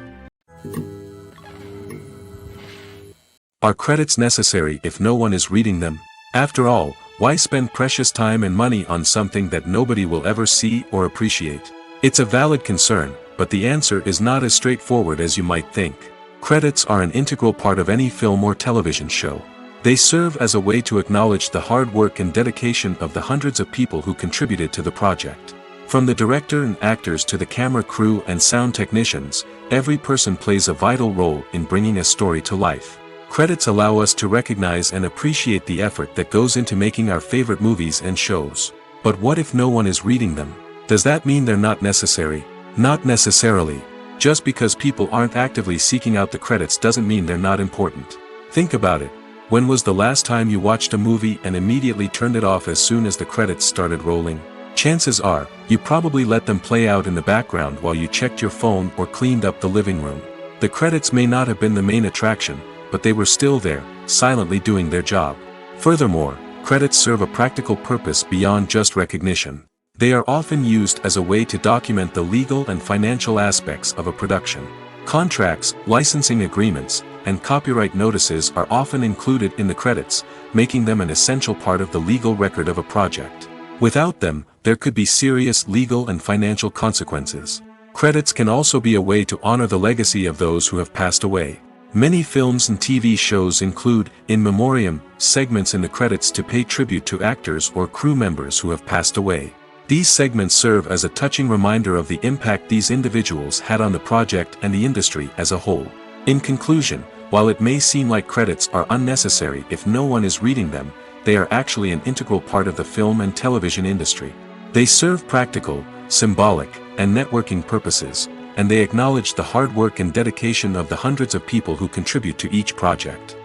Are credits necessary if no one is reading them? After all, why spend precious time and money on something that nobody will ever see or appreciate? It's a valid concern, but the answer is not as straightforward as you might think. Credits are an integral part of any film or television show. They serve as a way to acknowledge the hard work and dedication of the hundreds of people who contributed to the project. From the director and actors to the camera crew and sound technicians, every person plays a vital role in bringing a story to life. Credits allow us to recognize and appreciate the effort that goes into making our favorite movies and shows. But what if no one is reading them? Does that mean they're not necessary? Not necessarily. Just because people aren't actively seeking out the credits doesn't mean they're not important. Think about it. When was the last time you watched a movie and immediately turned it off as soon as the credits started rolling? Chances are, you probably let them play out in the background while you checked your phone or cleaned up the living room. The credits may not have been the main attraction, but they were still there, silently doing their job. Furthermore, credits serve a practical purpose beyond just recognition. They are often used as a way to document the legal and financial aspects of a production. Contracts, licensing agreements, and copyright notices are often included in the credits, making them an essential part of the legal record of a project. Without them, there could be serious legal and financial consequences. Credits can also be a way to honor the legacy of those who have passed away. Many films and TV shows include, in memoriam, segments in the credits to pay tribute to actors or crew members who have passed away. These segments serve as a touching reminder of the impact these individuals had on the project and the industry as a whole. In conclusion, While it may seem like credits are unnecessary if no one is reading them, they are actually an integral part of the film and television industry. They serve practical, symbolic, and networking purposes, and they acknowledge the hard work and dedication of the hundreds of people who contribute to each project.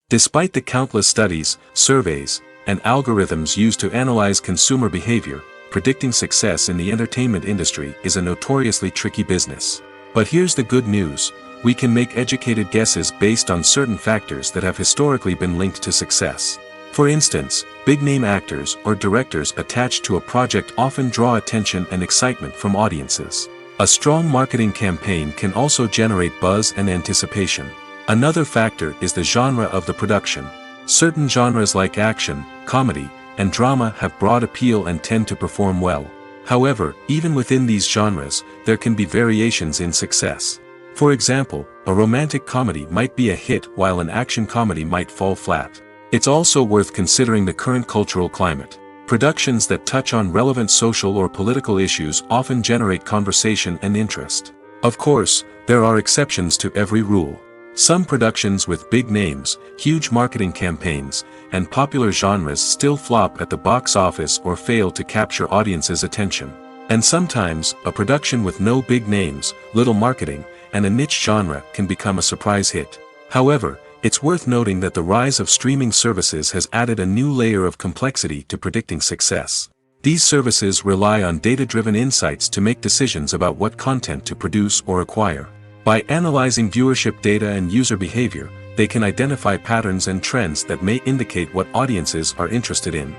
Despite the countless studies, surveys, and algorithms used to analyze consumer behavior, predicting success in the entertainment industry is a notoriously tricky business. But here's the good news: we can make educated guesses based on certain factors that have historically been linked to success. For instance, big-name actors or directors attached to a project often draw attention and excitement from audiences. A strong marketing campaign can also generate buzz and anticipation. Another factor is the genre of the production. Certain genres like action, comedy, and drama have broad appeal and tend to perform well. However, even within these genres, there can be variations in success. For example, a romantic comedy might be a hit while an action comedy might fall flat. It's also worth considering the current cultural climate. Productions that touch on relevant social or political issues often generate conversation and interest. Of course, there are exceptions to every rule. Some productions with big names, huge marketing campaigns, and popular genres still flop at the box office or fail to capture audiences' attention. And sometimes, a production with no big names, little marketing, and a niche genre can become a surprise hit. However, it's worth noting that the rise of streaming services has added a new layer of complexity to predicting success. These services rely on data-driven insights to make decisions about what content to produce or acquire. By analyzing viewership data and user behavior, they can identify patterns and trends that may indicate what audiences are interested in.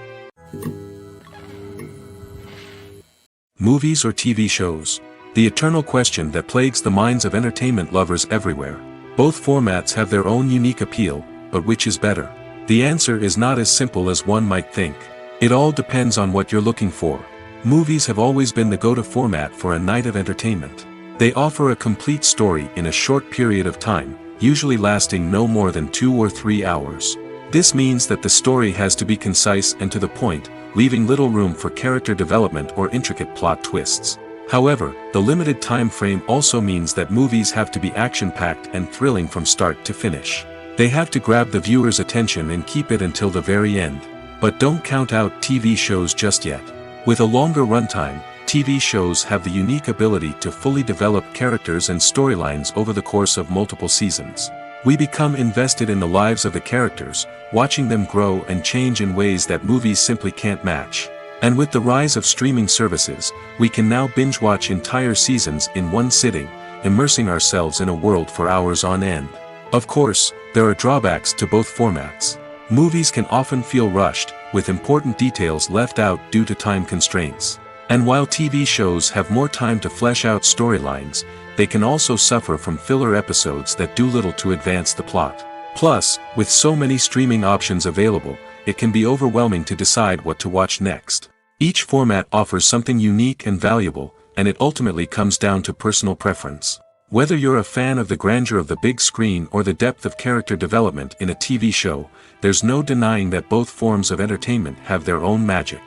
Movies or TV shows? The eternal question that plagues the minds of entertainment lovers everywhere. Both formats have their own unique appeal, but which is better? The answer is not as simple as one might think. It all depends on what you're looking for. Movies have always been the go-to format for a night of entertainment. They offer a complete story in a short period of time, usually lasting no more than 2 or 3 hours. This means that the story has to be concise and to the point, leaving little room for character development or intricate plot twists. However, the limited time frame also means that movies have to be action-packed and thrilling from start to finish. They have to grab the viewer's attention and keep it until the very end. But don't count out TV shows just yet. With a longer runtime, TV shows have the unique ability to fully develop characters and storylines over the course of multiple seasons. We become invested in the lives of the characters, watching them grow and change in ways that movies simply can't match. And with the rise of streaming services, we can now binge-watch entire seasons in one sitting, immersing ourselves in a world for hours on end. Of course, there are drawbacks to both formats. Movies can often feel rushed, with important details left out due to time constraints. And while TV shows have more time to flesh out storylines, they can also suffer from filler episodes that do little to advance the plot. Plus, with so many streaming options available, it can be overwhelming to decide what to watch next. Each format offers something unique and valuable, and it ultimately comes down to personal preference. Whether you're a fan of the grandeur of the big screen or the depth of character development in a TV show, there's no denying that both forms of entertainment have their own magic.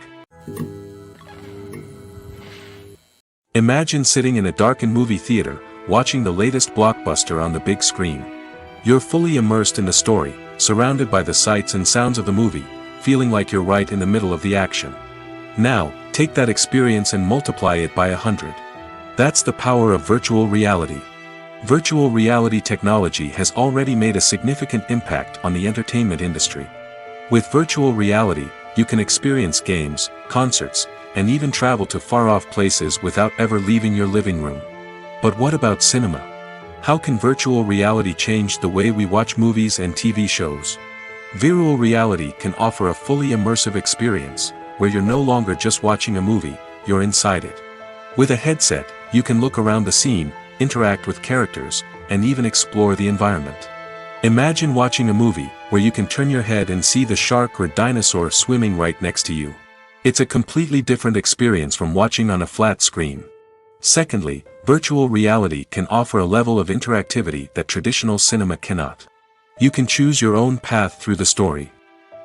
Imagine sitting in a darkened movie theater, watching the latest blockbuster on the big screen. You're fully immersed in the story, surrounded by the sights and sounds of the movie, feeling like you're right in the middle of the action. Now, take that experience and multiply it by 100. That's the power of virtual reality. Virtual reality technology has already made a significant impact on the entertainment industry. With virtual reality, you can experience games, concerts, and even travel to far-off places without ever leaving your living room. But what about cinema? How can virtual reality change the way we watch movies and TV shows? Virtual reality can offer a fully immersive experience, where you're no longer just watching a movie, you're inside it. With a headset, you can look around the scene, interact with characters, and even explore the environment. Imagine watching a movie, where you can turn your head and see the shark or dinosaur swimming right next to you. It's a completely different experience from watching on a flat screen. Secondly, virtual reality can offer a level of interactivity that traditional cinema cannot. You can choose your own path through the story.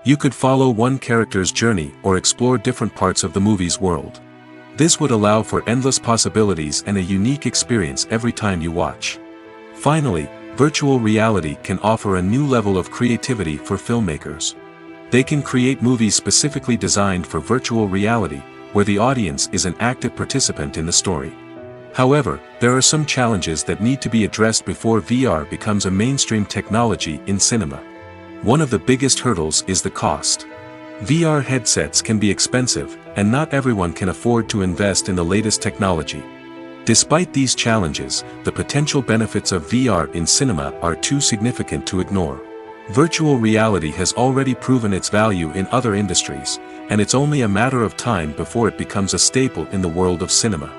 You could follow one character's journey or explore different parts of the movie's world. This would allow for endless possibilities and a unique experience every time you watch. Finally, virtual reality can offer a new level of creativity for filmmakers. They can create movies specifically designed for virtual reality, where the audience is an active participant in the story. However, there are some challenges that need to be addressed before VR becomes a mainstream technology in cinema. One of the biggest hurdles is the cost. VR headsets can be expensive, and not everyone can afford to invest in the latest technology. Despite these challenges, the potential benefits of VR in cinema are too significant to ignore. Virtual reality has already proven its value in other industries, and it's only a matter of time before it becomes a staple in the world of cinema.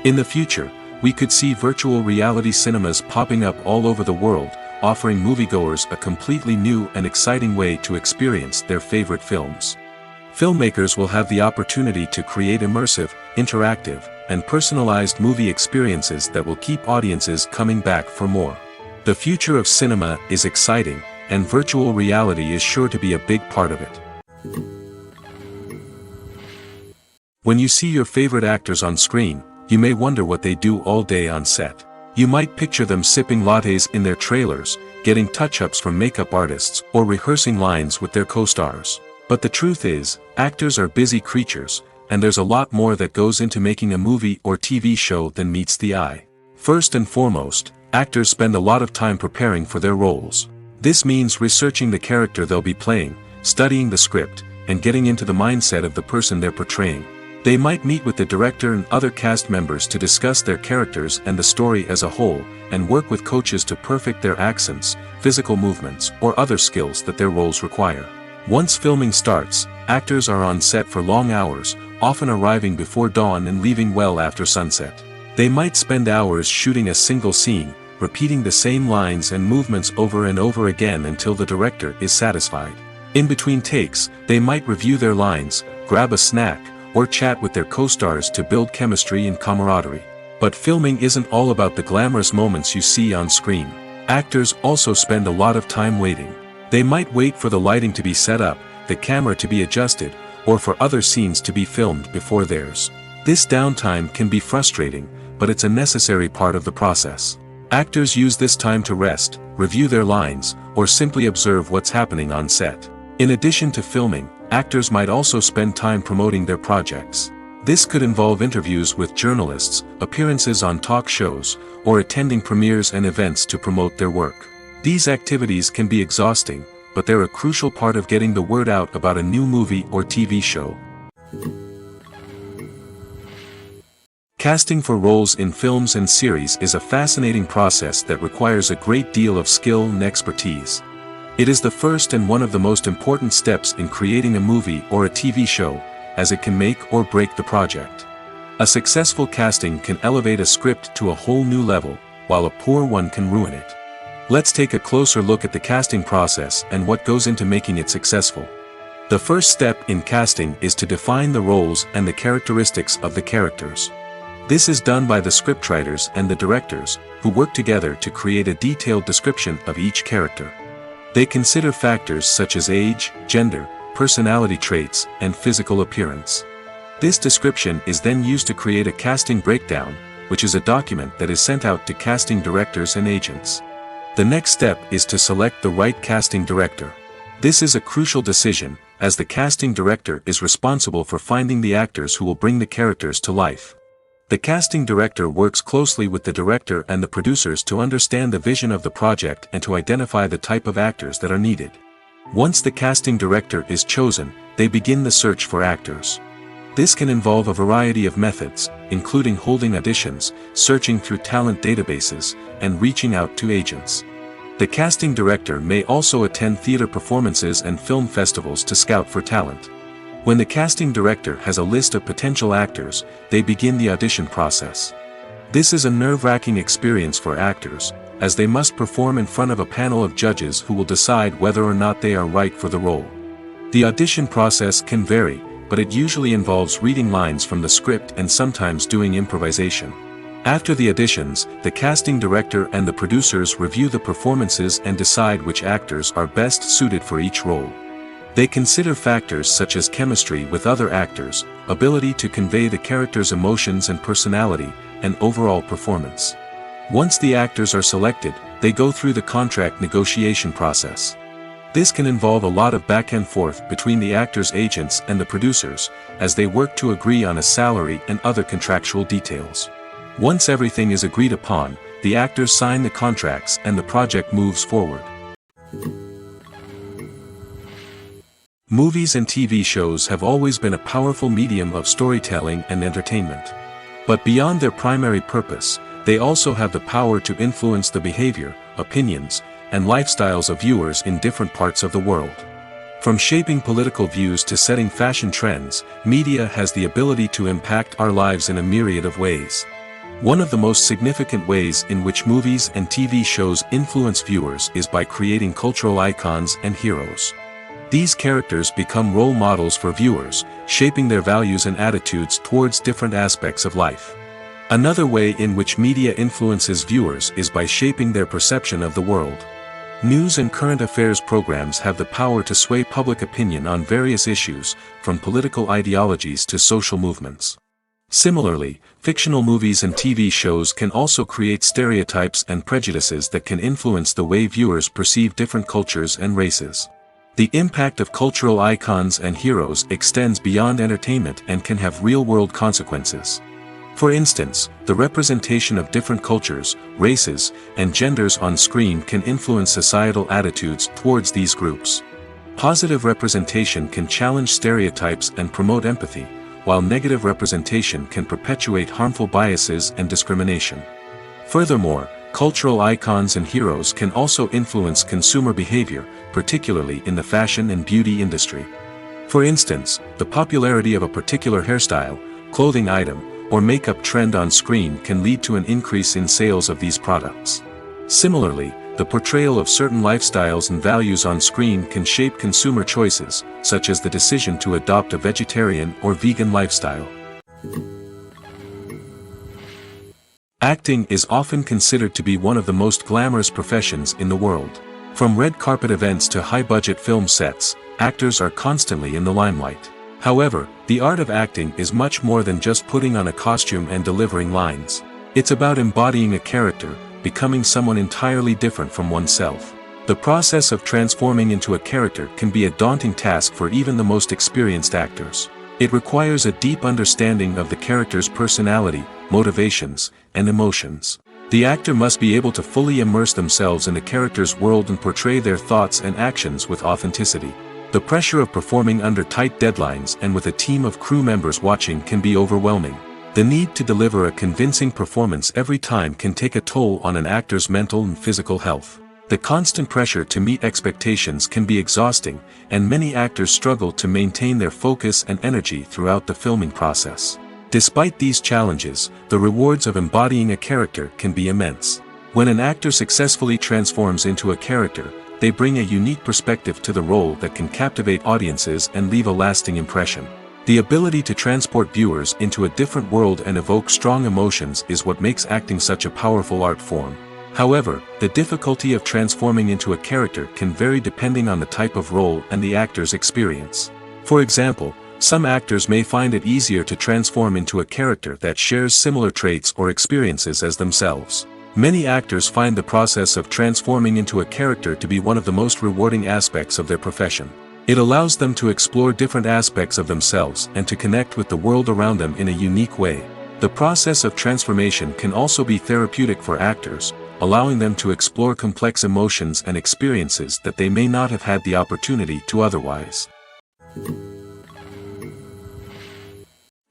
In the future, we could see virtual reality cinemas popping up all over the world, offering moviegoers a completely new and exciting way to experience their favorite films. Filmmakers will have the opportunity to create immersive, interactive, and personalized movie experiences that will keep audiences coming back for more. The future of cinema is exciting, and virtual reality is sure to be a big part of it. When you see your favorite actors on screen, you may wonder what they do all day on set. You might picture them sipping lattes in their trailers, getting touch-ups from makeup artists, or rehearsing lines with their co-stars. But the truth is, actors are busy creatures, and there's a lot more that goes into making a movie or TV show than meets the eye. First and foremost, actors spend a lot of time preparing for their roles. This means researching the character they'll be playing, studying the script, and getting into the mindset of the person they're portraying. They might meet with the director and other cast members to discuss their characters and the story as a whole, and work with coaches to perfect their accents, physical movements, or other skills that their roles require. Once filming starts, actors are on set for long hours, often arriving before dawn and leaving well after sunset. They might spend hours shooting a single scene, repeating the same lines and movements over and over again until the director is satisfied. In between takes, they might review their lines, grab a snack, or chat with their co-stars to build chemistry and camaraderie. But filming isn't all about the glamorous moments you see on screen. Actors also spend a lot of time waiting. They might wait for the lighting to be set up, the camera to be adjusted, or for other scenes to be filmed before theirs. This downtime can be frustrating, but it's a necessary part of the process. Actors use this time to rest, review their lines, or simply observe what's happening on set. In addition to filming, actors might also spend time promoting their projects. This could involve interviews with journalists, appearances on talk shows, or attending premieres and events to promote their work. These activities can be exhausting, but they're a crucial part of getting the word out about a new movie or TV show. Casting for roles in films and series is a fascinating process that requires a great deal of skill and expertise. It is the first and one of the most important steps in creating a movie or a TV show, as it can make or break the project. A successful casting can elevate a script to a whole new level, while a poor one can ruin it. Let's take a closer look at the casting process and what goes into making it successful. The first step in casting is to define the roles and the characteristics of the characters. This is done by the scriptwriters and the directors, who work together to create a detailed description of each character. They consider factors such as age, gender, personality traits, and physical appearance. This description is then used to create a casting breakdown, which is a document that is sent out to casting directors and agents. The next step is to select the right casting director. This is a crucial decision, as the casting director is responsible for finding the actors who will bring the characters to life. The casting director works closely with the director and the producers to understand the vision of the project and to identify the type of actors that are needed. Once the casting director is chosen, they begin the search for actors. This can involve a variety of methods, including holding auditions, searching through talent databases, and reaching out to agents. The casting director may also attend theater performances and film festivals to scout for talent. When the casting director has a list of potential actors, they begin the audition process. This is a nerve-wracking experience for actors, as they must perform in front of a panel of judges who will decide whether or not they are right for the role. The audition process can vary, but it usually involves reading lines from the script and sometimes doing improvisation. After the auditions, the casting director and the producers review the performances and decide which actors are best suited for each role. They consider factors such as chemistry with other actors, ability to convey the character's emotions and personality, and overall performance. Once the actors are selected, they go through the contract negotiation process. This can involve a lot of back and forth between the actors' agents and the producers, as they work to agree on a salary and other contractual details. Once everything is agreed upon, the actors sign the contracts and the project moves forward. Movies and TV shows have always been a powerful medium of storytelling and entertainment. But beyond their primary purpose, they also have the power to influence the behavior, opinions, and lifestyles of viewers in different parts of the world. From shaping political views to setting fashion trends, media has the ability to impact our lives in a myriad of ways. One of the most significant ways in which movies and TV shows influence viewers is by creating cultural icons and heroes. These characters become role models for viewers, shaping their values and attitudes towards different aspects of life. Another way in which media influences viewers is by shaping their perception of the world. News and current affairs programs have the power to sway public opinion on various issues, from political ideologies to social movements. Similarly, fictional movies and TV shows can also create stereotypes and prejudices that can influence the way viewers perceive different cultures and races. The impact of cultural icons and heroes extends beyond entertainment and can have real-world consequences. For instance, the representation of different cultures, races, and genders on screen can influence societal attitudes towards these groups. Positive representation can challenge stereotypes and promote empathy, while negative representation can perpetuate harmful biases and discrimination. Furthermore, cultural icons and heroes can also influence consumer behavior, particularly in the fashion and beauty industry. For instance, the popularity of a particular hairstyle, clothing item, or makeup trend on screen can lead to an increase in sales of these products. Similarly, the portrayal of certain lifestyles and values on screen can shape consumer choices, such as the decision to adopt a vegetarian or vegan lifestyle. Acting is often considered to be one of the most glamorous professions in the world. From red carpet events to high-budget film sets, actors are constantly in the limelight. However, the art of acting is much more than just putting on a costume and delivering lines. It's about embodying a character, becoming someone entirely different from oneself. The process of transforming into a character can be a daunting task for even the most experienced actors. It requires a deep understanding of the character's personality, motivations, and emotions. The actor must be able to fully immerse themselves in the character's world and portray their thoughts and actions with authenticity. The pressure of performing under tight deadlines and with a team of crew members watching can be overwhelming. The need to deliver a convincing performance every time can take a toll on an actor's mental and physical health. The constant pressure to meet expectations can be exhausting, and many actors struggle to maintain their focus and energy throughout the filming process. Despite these challenges, the rewards of embodying a character can be immense. When an actor successfully transforms into a character, they bring a unique perspective to the role that can captivate audiences and leave a lasting impression. The ability to transport viewers into a different world and evoke strong emotions is what makes acting such a powerful art form. However, the difficulty of transforming into a character can vary depending on the type of role and the actor's experience. For example, some actors may find it easier to transform into a character that shares similar traits or experiences as themselves. Many actors find the process of transforming into a character to be one of the most rewarding aspects of their profession. It allows them to explore different aspects of themselves and to connect with the world around them in a unique way. The process of transformation can also be therapeutic for actors, allowing them to explore complex emotions and experiences that they may not have had the opportunity to otherwise.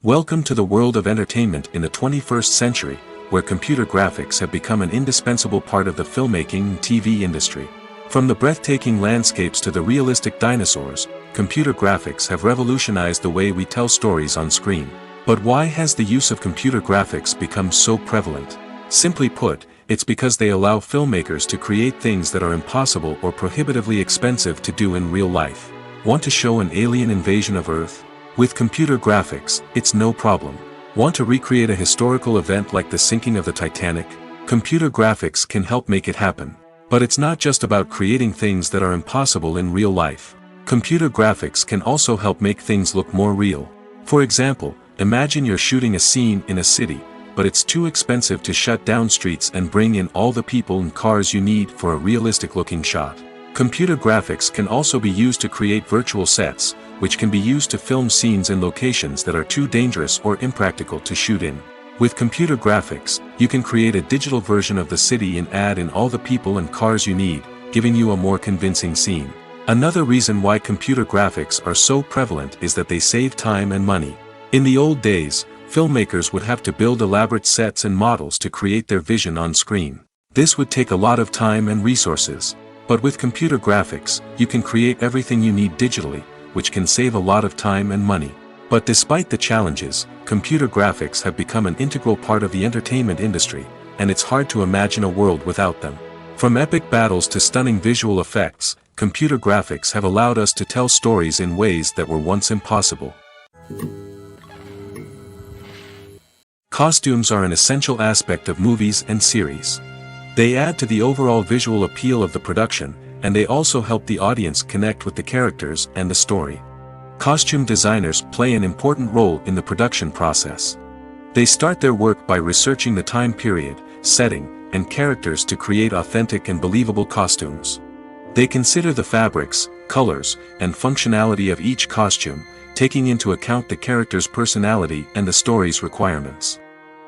Welcome to the world of entertainment in the 21st century, where computer graphics have become an indispensable part of the filmmaking and TV industry. From the breathtaking landscapes to the realistic dinosaurs, computer graphics have revolutionized the way we tell stories on screen. But why has the use of computer graphics become so prevalent? Simply put, it's because they allow filmmakers to create things that are impossible or prohibitively expensive to do in real life. Want to show an alien invasion of Earth? With computer graphics, it's no problem. Want to recreate a historical event like the sinking of the Titanic? Computer graphics can help make it happen. But it's not just about creating things that are impossible in real life. Computer graphics can also help make things look more real. For example, imagine you're shooting a scene in a city, but it's too expensive to shut down streets and bring in all the people and cars you need for a realistic-looking shot. Computer graphics can also be used to create virtual sets, which can be used to film scenes in locations that are too dangerous or impractical to shoot in. With computer graphics, you can create a digital version of the city and add in all the people and cars you need, giving you a more convincing scene. Another reason why computer graphics are so prevalent is that they save time and money. In the old days, filmmakers would have to build elaborate sets and models to create their vision on screen. This would take a lot of time and resources. But with computer graphics, you can create everything you need digitally, which can save a lot of time and money. But despite the challenges, computer graphics have become an integral part of the entertainment industry, and it's hard to imagine a world without them. From epic battles to stunning visual effects, computer graphics have allowed us to tell stories in ways that were once impossible. Costumes are an essential aspect of movies and series. They add to the overall visual appeal of the production, and they also help the audience connect with the characters and the story. Costume designers play an important role in the production process. They start their work by researching the time period, setting, and characters to create authentic and believable costumes. They consider the fabrics, colors, and functionality of each costume, taking into account the character's personality and the story's requirements.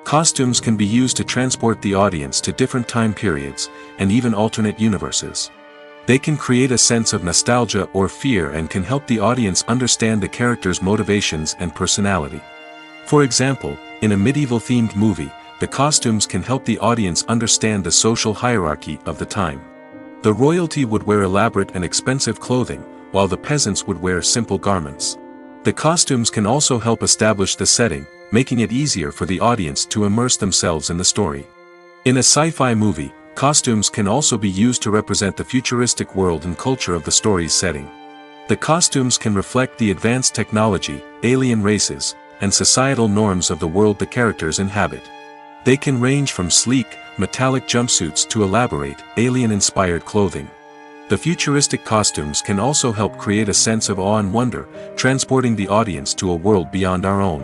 Costumes can be used to transport the audience to different time periods, and even alternate universes. They can create a sense of nostalgia or fear and can help the audience understand the character's motivations and personality. For example, in a medieval-themed movie, the costumes can help the audience understand the social hierarchy of the time. The royalty would wear elaborate and expensive clothing, while the peasants would wear simple garments. The costumes can also help establish the setting, making it easier for the audience to immerse themselves in the story. In a sci-fi movie, costumes can also be used to represent the futuristic world and culture of the story's setting. The costumes can reflect the advanced technology, alien races, and societal norms of the world the characters inhabit. They can range from sleek, metallic jumpsuits to elaborate, alien-inspired clothing. The futuristic costumes can also help create a sense of awe and wonder, transporting the audience to a world beyond our own.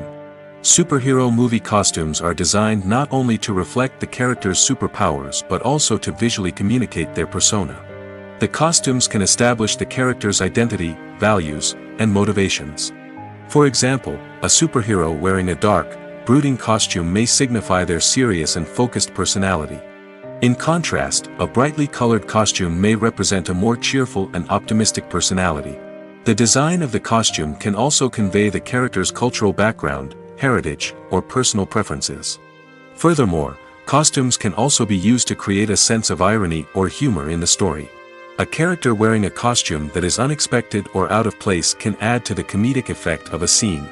Superhero movie costumes are designed not only to reflect the character's superpowers but also to visually communicate their persona. The costumes can establish the character's identity, values, and motivations. For example, a superhero wearing a dark, brooding costume may signify their serious and focused personality. In contrast, a brightly colored costume may represent a more cheerful and optimistic personality. The design of the costume can also convey the character's cultural background, heritage, or personal preferences. Furthermore, costumes can also be used to create a sense of irony or humor in the story. A character wearing a costume that is unexpected or out of place can add to the comedic effect of a scene.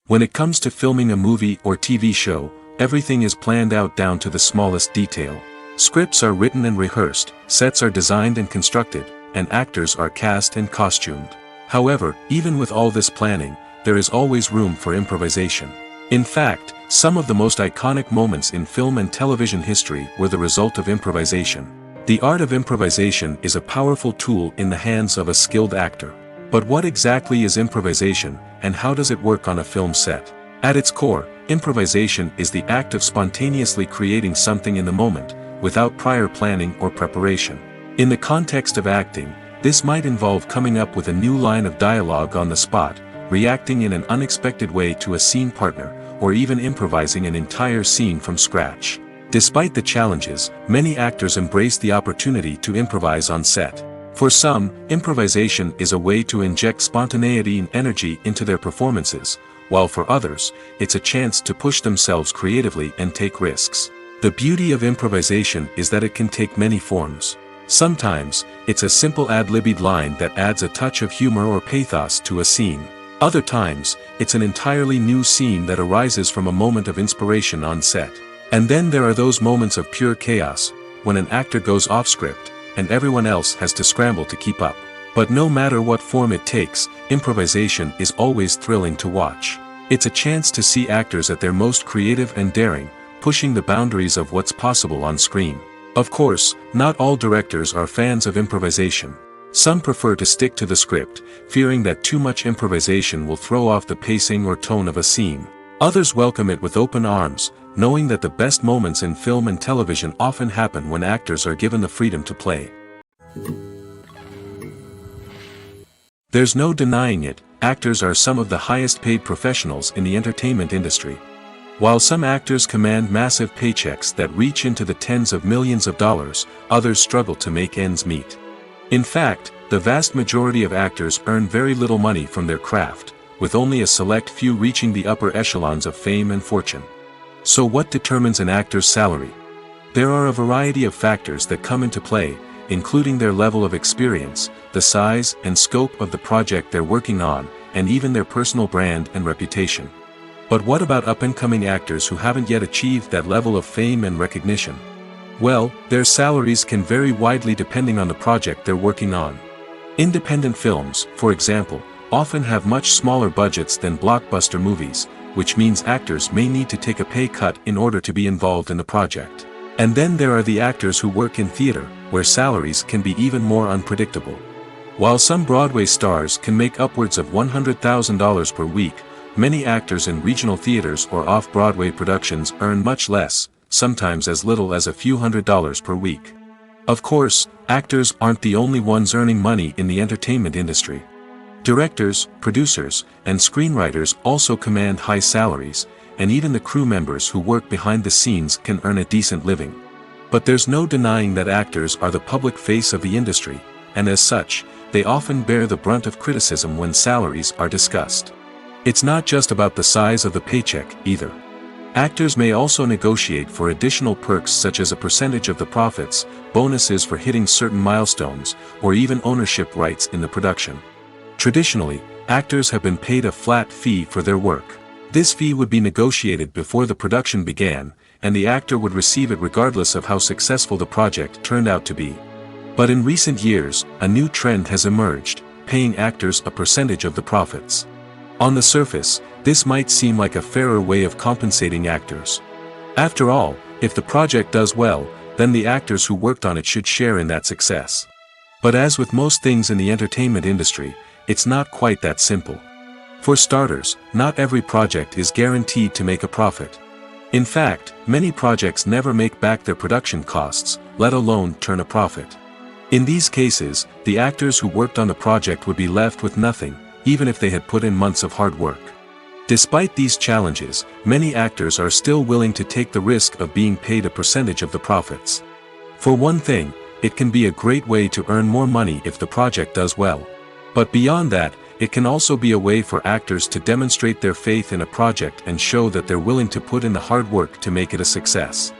When it comes to filming a movie or TV show, everything is planned out down to the smallest detail. Scripts are written and rehearsed, sets are designed and constructed, and actors are cast and costumed. However, even with all this planning, there is always room for improvisation. In fact, some of the most iconic moments in film and television history were the result of improvisation. The art of improvisation is a powerful tool in the hands of a skilled actor. But what exactly is improvisation, and how does it work on a film set? At its core, improvisation is the act of spontaneously creating something in the moment, without prior planning or preparation. In the context of acting, this might involve coming up with a new line of dialogue on the spot, reacting in an unexpected way to a scene partner, or even improvising an entire scene from scratch. Despite the challenges, many actors embrace the opportunity to improvise on set. For some, improvisation is a way to inject spontaneity and energy into their performances, while for others, it's a chance to push themselves creatively and take risks. The beauty of improvisation is that it can take many forms. Sometimes, it's a simple ad-libbed line that adds a touch of humor or pathos to a scene. Other times, it's an entirely new scene that arises from a moment of inspiration on set. And then there are those moments of pure chaos, when an actor goes off script, and everyone else has to scramble to keep up. But no matter what form it takes, improvisation is always thrilling to watch. It's a chance to see actors at their most creative and daring, pushing the boundaries of what's possible on screen. Of course, not all directors are fans of improvisation. Some prefer to stick to the script, fearing that too much improvisation will throw off the pacing or tone of a scene. Others welcome it with open arms, knowing that the best moments in film and television often happen when actors are given the freedom to play. There's no denying it, actors are some of the highest paid professionals in the entertainment industry. While some actors command massive paychecks that reach into the tens of millions of dollars, others struggle to make ends meet. In fact, the vast majority of actors earn very little money from their craft, with only a select few reaching the upper echelons of fame and fortune. So what determines an actor's salary? There are a variety of factors that come into play, including their level of experience, the size and scope of the project they're working on, and even their personal brand and reputation. But what about up-and-coming actors who haven't yet achieved that level of fame and recognition? Well, their salaries can vary widely depending on the project they're working on. Independent films, for example, often have much smaller budgets than blockbuster movies, which means actors may need to take a pay cut in order to be involved in the project. And then there are the actors who work in theater, where salaries can be even more unpredictable. While some Broadway stars can make upwards of $100,000 per week, many actors in regional theaters or off-Broadway productions earn much less, sometimes as little as a few $100s per week. Of course, actors aren't the only ones earning money in the entertainment industry. Directors, producers, and screenwriters also command high salaries, and even the crew members who work behind the scenes can earn a decent living. But there's no denying that actors are the public face of the industry, and as such, they often bear the brunt of criticism when salaries are discussed. It's not just about the size of the paycheck, either. Actors may also negotiate for additional perks such as a percentage of the profits, bonuses for hitting certain milestones, or even ownership rights in the production. Traditionally, actors have been paid a flat fee for their work. This fee would be negotiated before the production began, and the actor would receive it regardless of how successful the project turned out to be. But in recent years, a new trend has emerged, paying actors a percentage of the profits. On the surface, this might seem like a fairer way of compensating actors. After all, if the project does well, then the actors who worked on it should share in that success. But as with most things in the entertainment industry, it's not quite that simple. For starters, not every project is guaranteed to make a profit. In fact, many projects never make back their production costs, let alone turn a profit. In these cases, the actors who worked on the project would be left with nothing, even if they had put in months of hard work. Despite these challenges, many actors are still willing to take the risk of being paid a percentage of the profits. For one thing, it can be a great way to earn more money if the project does well. But beyond that, it can also be a way for actors to demonstrate their faith in a project and show that they're willing to put in the hard work to make it a success.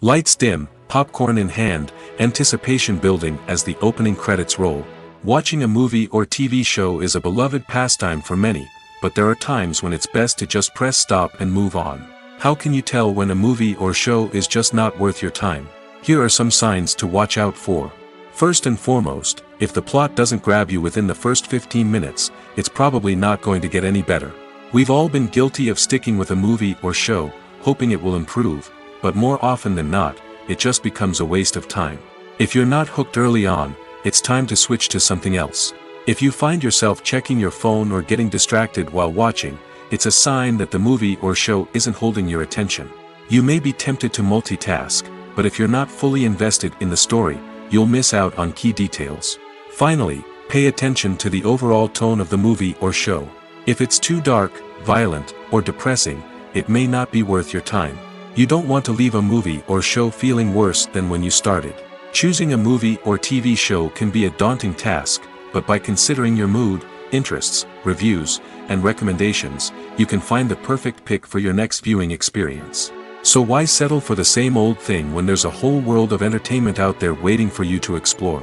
Lights dim, popcorn in hand, anticipation building as the opening credits roll. Watching a movie or TV show is a beloved pastime for many, but there are times when it's best to just press stop and move on. How can you tell when a movie or show is just not worth your time? Here are some signs to watch out for. First and foremost, if the plot doesn't grab you within the first 15 minutes, it's probably not going to get any better. We've all been guilty of sticking with a movie or show, hoping it will improve, but more often than not, it just becomes a waste of time. If you're not hooked early on, it's time to switch to something else. If you find yourself checking your phone or getting distracted while watching, it's a sign that the movie or show isn't holding your attention. You may be tempted to multitask, but if you're not fully invested in the story, you'll miss out on key details. Finally, pay attention to the overall tone of the movie or show. If it's too dark, violent, or depressing, it may not be worth your time. You don't want to leave a movie or show feeling worse than when you started. Choosing a movie or TV show can be a daunting task, but by considering your mood, interests, reviews, and recommendations, you can find the perfect pick for your next viewing experience. So why settle for the same old thing when there's a whole world of entertainment out there waiting for you to explore?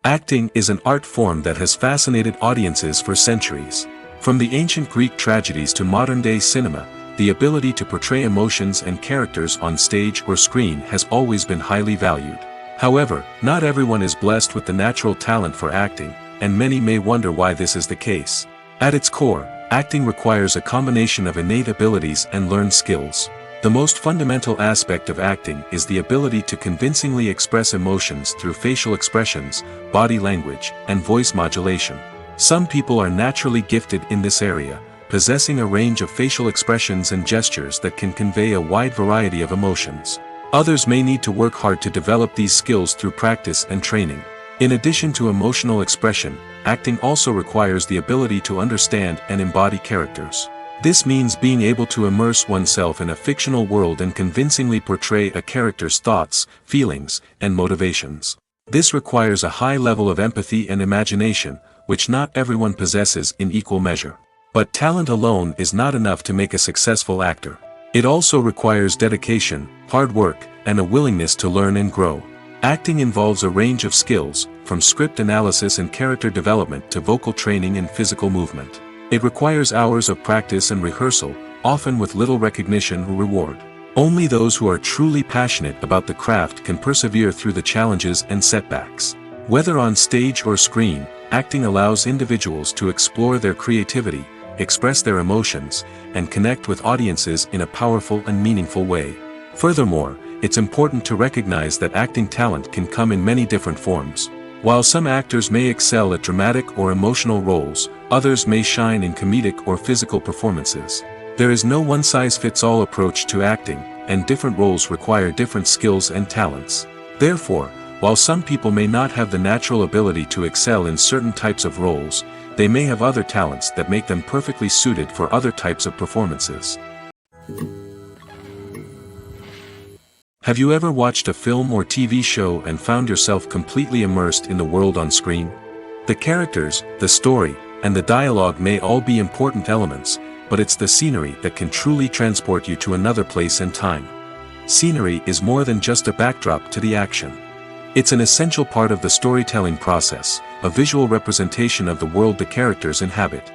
Acting is an art form that has fascinated audiences for centuries. From the ancient Greek tragedies to modern-day cinema, the ability to portray emotions and characters on stage or screen has always been highly valued. However, not everyone is blessed with the natural talent for acting, and many may wonder why this is the case. At its core, Acting requires a combination of innate abilities and learned skills. The most fundamental aspect of acting is the ability to convincingly express emotions through facial expressions, body language, and voice modulation. Some people are naturally gifted in this area, possessing a range of facial expressions and gestures that can convey a wide variety of emotions. Others may need to work hard to develop these skills through practice and training. In addition to emotional expression, acting also requires the ability to understand and embody characters. This means being able to immerse oneself in a fictional world and convincingly portray a character's thoughts, feelings, and motivations. This requires a high level of empathy and imagination, which not everyone possesses in equal measure. But talent alone is not enough to make a successful actor. It also requires dedication, hard work, and a willingness to learn and grow. Acting involves a range of skills, from script analysis and character development to vocal training and physical movement. It requires hours of practice and rehearsal, often with little recognition or reward. Only those who are truly passionate about the craft can persevere through the challenges and setbacks. Whether on stage or screen, acting allows individuals to explore their creativity, express their emotions, and connect with audiences in a powerful and meaningful way. Furthermore, it's important to recognize that acting talent can come in many different forms. While some actors may excel at dramatic or emotional roles, others may shine in comedic or physical performances. There is no one-size-fits-all approach to acting, and different roles require different skills and talents. Therefore, while some people may not have the natural ability to excel in certain types of roles, they may have other talents that make them perfectly suited for other types of performances. Have you ever watched a film or TV show and found yourself completely immersed in the world on screen? The characters, the story, and the dialogue may all be important elements, but it's the scenery that can truly transport you to another place and time. Scenery is more than just a backdrop to the action. It's an essential part of the storytelling process, a visual representation of the world the characters inhabit.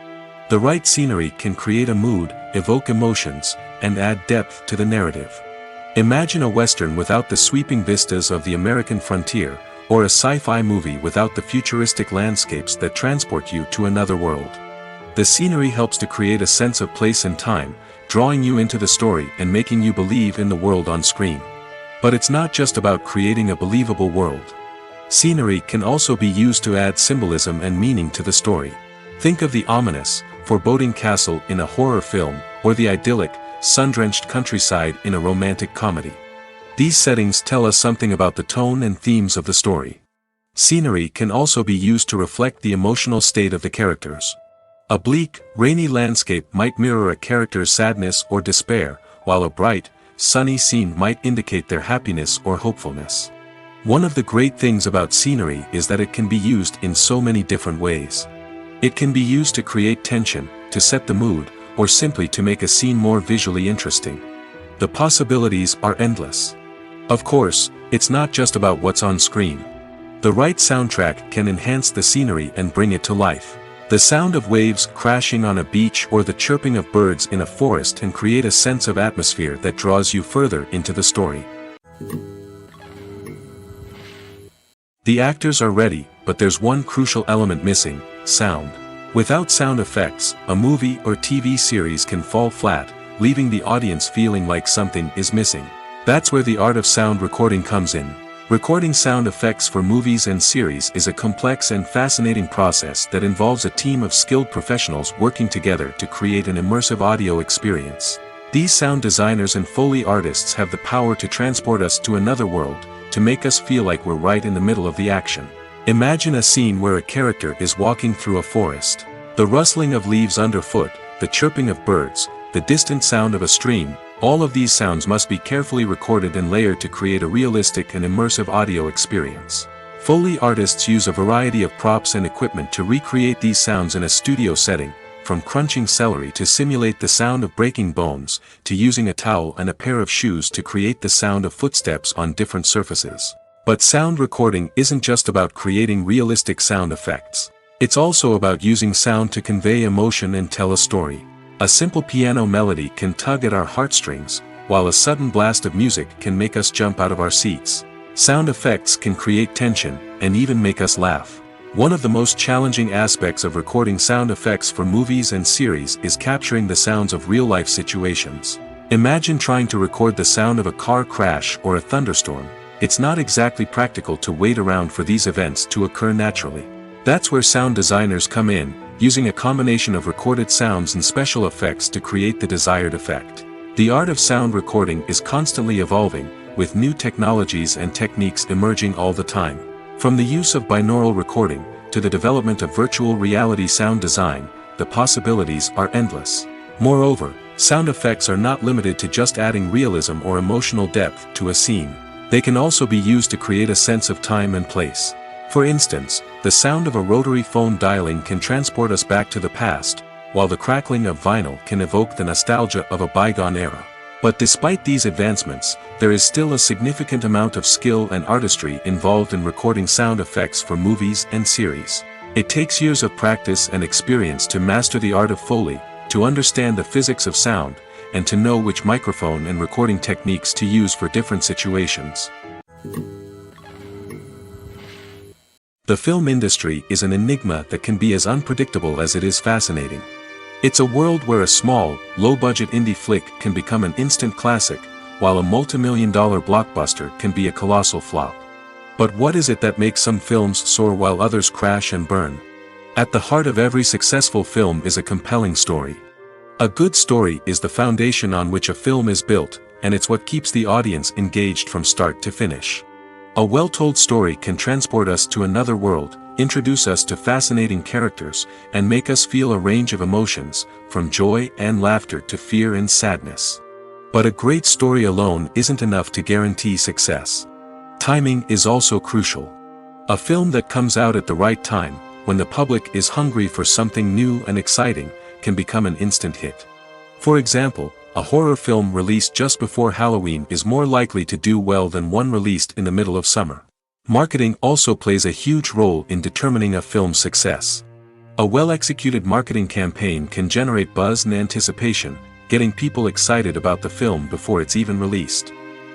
The right scenery can create a mood, evoke emotions, and add depth to the narrative. Imagine a Western without the sweeping vistas of the American frontier, or a sci-fi movie without the futuristic landscapes that transport you to another world. The scenery helps to create a sense of place and time, drawing you into the story and making you believe in the world on screen. But it's not just about creating a believable world. Scenery can also be used to add symbolism and meaning to the story. Think of the ominous, foreboding castle in a horror film, or the idyllic, sun-drenched countryside in a romantic comedy. These settings tell us something about the tone and themes of the story. Scenery can also be used to reflect the emotional state of the characters. A bleak, rainy landscape might mirror a character's sadness or despair, while a bright, sunny scene might indicate their happiness or hopefulness. One of the great things about scenery is that it can be used in so many different ways. It can be used to create tension, to set the mood, or simply to make a scene more visually interesting. The possibilities are endless. Of course, it's not just about what's on screen. The right soundtrack can enhance the scenery and bring it to life. The sound of waves crashing on a beach or the chirping of birds in a forest can create a sense of atmosphere that draws you further into the story. The actors are ready, but there's one crucial element missing: sound. Without sound effects, a movie or TV series can fall flat, leaving the audience feeling like something is missing. That's where the art of sound recording comes in. Recording sound effects for movies and series is a complex and fascinating process that involves a team of skilled professionals working together to create an immersive audio experience. These sound designers and Foley artists have the power to transport us to another world, to make us feel like we're right in the middle of the action. Imagine a scene where a character is walking through a forest. The rustling of leaves underfoot, the chirping of birds, the distant sound of a stream, all of these sounds must be carefully recorded and layered to create a realistic and immersive audio experience. Foley artists use a variety of props and equipment to recreate these sounds in a studio setting, from crunching celery to simulate the sound of breaking bones, to using a towel and a pair of shoes to create the sound of footsteps on different surfaces. But sound recording isn't just about creating realistic sound effects. It's also about using sound to convey emotion and tell a story. A simple piano melody can tug at our heartstrings, while a sudden blast of music can make us jump out of our seats. Sound effects can create tension, and even make us laugh. One of the most challenging aspects of recording sound effects for movies and series is capturing the sounds of real-life situations. Imagine trying to record the sound of a car crash or a thunderstorm. It's not exactly practical to wait around for these events to occur naturally. That's where sound designers come in, using a combination of recorded sounds and special effects to create the desired effect. The art of sound recording is constantly evolving, with new technologies and techniques emerging all the time. From the use of binaural recording, to the development of virtual reality sound design, the possibilities are endless. Moreover, sound effects are not limited to just adding realism or emotional depth to a scene. They can also be used to create a sense of time and place. For instance, the sound of a rotary phone dialing can transport us back to the past, while the crackling of vinyl can evoke the nostalgia of a bygone era. But despite these advancements, there is still a significant amount of skill and artistry involved in recording sound effects for movies and series. It takes years of practice and experience to master the art of Foley, to understand the physics of sound, and to know which microphone and recording techniques to use for different situations. The film industry is an enigma that can be as unpredictable as it is fascinating. It's a world where a small, low-budget indie flick can become an instant classic, while a multi-million-dollar blockbuster can be a colossal flop. But what is it that makes some films soar while others crash and burn? At the heart of every successful film is a compelling story. A good story is the foundation on which a film is built, and it's what keeps the audience engaged from start to finish. A well-told story can transport us to another world, introduce us to fascinating characters, and make us feel a range of emotions, from joy and laughter to fear and sadness. But a great story alone isn't enough to guarantee success. Timing is also crucial. A film that comes out at the right time, when the public is hungry for something new and exciting, can become an instant hit. For example, a horror film released just before Halloween is more likely to do well than one released in the middle of summer. Marketing also plays a huge role in determining a film's success. A well-executed marketing campaign can generate buzz and anticipation, getting people excited about the film before it's even released.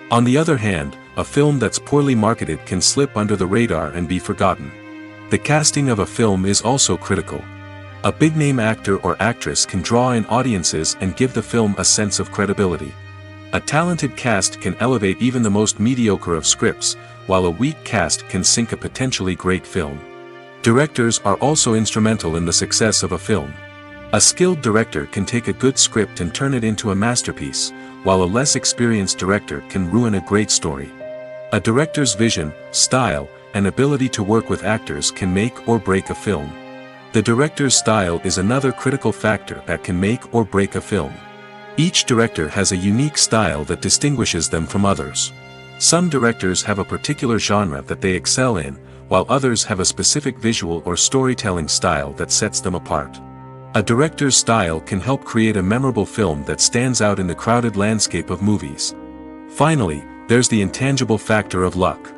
On the other hand, a film that's poorly marketed can slip under the radar and be forgotten. The casting of a film is also critical. A big-name actor or actress can draw in audiences and give the film a sense of credibility. A talented cast can elevate even the most mediocre of scripts, while a weak cast can sink a potentially great film. Directors are also instrumental in the success of a film. A skilled director can take a good script and turn it into a masterpiece, while a less experienced director can ruin a great story. A director's vision, style, and ability to work with actors can make or break a film. The director's style is another critical factor that can make or break a film. Each director has a unique style that distinguishes them from others. Some directors have a particular genre that they excel in, while others have a specific visual or storytelling style that sets them apart. A director's style can help create a memorable film that stands out in the crowded landscape of movies. Finally, there's the intangible factor of luck.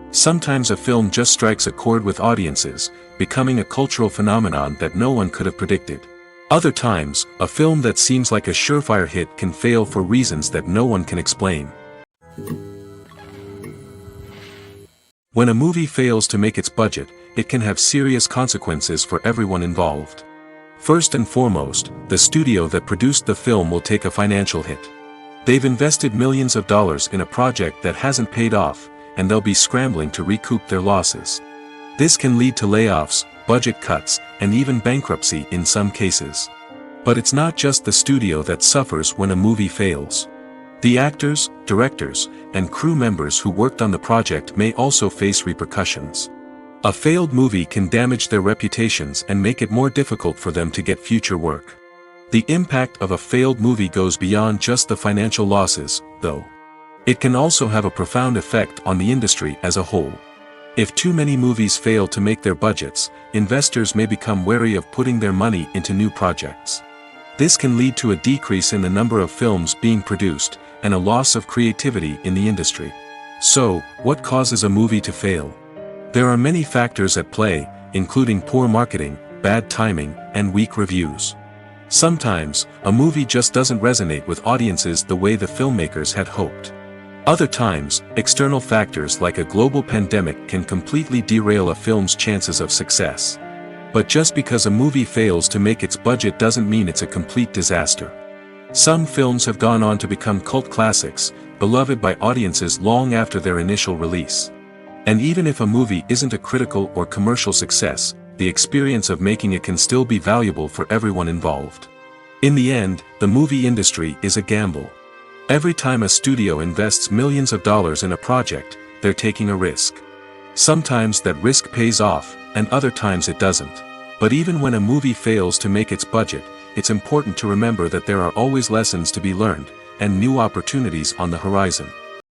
Sometimes a film just strikes a chord with audiences, becoming a cultural phenomenon that no one could have predicted. Other times, a film that seems like a surefire hit can fail for reasons that no one can explain. When a movie fails to make its budget, it can have serious consequences for everyone involved. First and foremost, the studio that produced the film will take a financial hit. They've invested millions of dollars in a project that hasn't paid off, and they'll be scrambling to recoup their losses. This can lead to layoffs, budget cuts, and even bankruptcy in some cases. But it's not just the studio that suffers when a movie fails. The actors, directors, and crew members who worked on the project may also face repercussions. A failed movie can damage their reputations and make it more difficult for them to get future work. The impact of a failed movie goes beyond just the financial losses, though. It can also have a profound effect on the industry as a whole. If too many movies fail to make their budgets, investors may become wary of putting their money into new projects. This can lead to a decrease in the number of films being produced, and a loss of creativity in the industry. So, what causes a movie to fail? There are many factors at play, including poor marketing, bad timing, and weak reviews. Sometimes, a movie just doesn't resonate with audiences the way the filmmakers had hoped. Other times, external factors like a global pandemic can completely derail a film's chances of success. But just because a movie fails to make its budget doesn't mean it's a complete disaster. Some films have gone on to become cult classics, beloved by audiences long after their initial release. And even if a movie isn't a critical or commercial success, the experience of making it can still be valuable for everyone involved. In the end, the movie industry is a gamble. Every time a studio invests millions of dollars in a project, they're taking a risk. Sometimes that risk pays off, and other times it doesn't. But even when a movie fails to make its budget, it's important to remember that there are always lessons to be learned, and new opportunities on the horizon.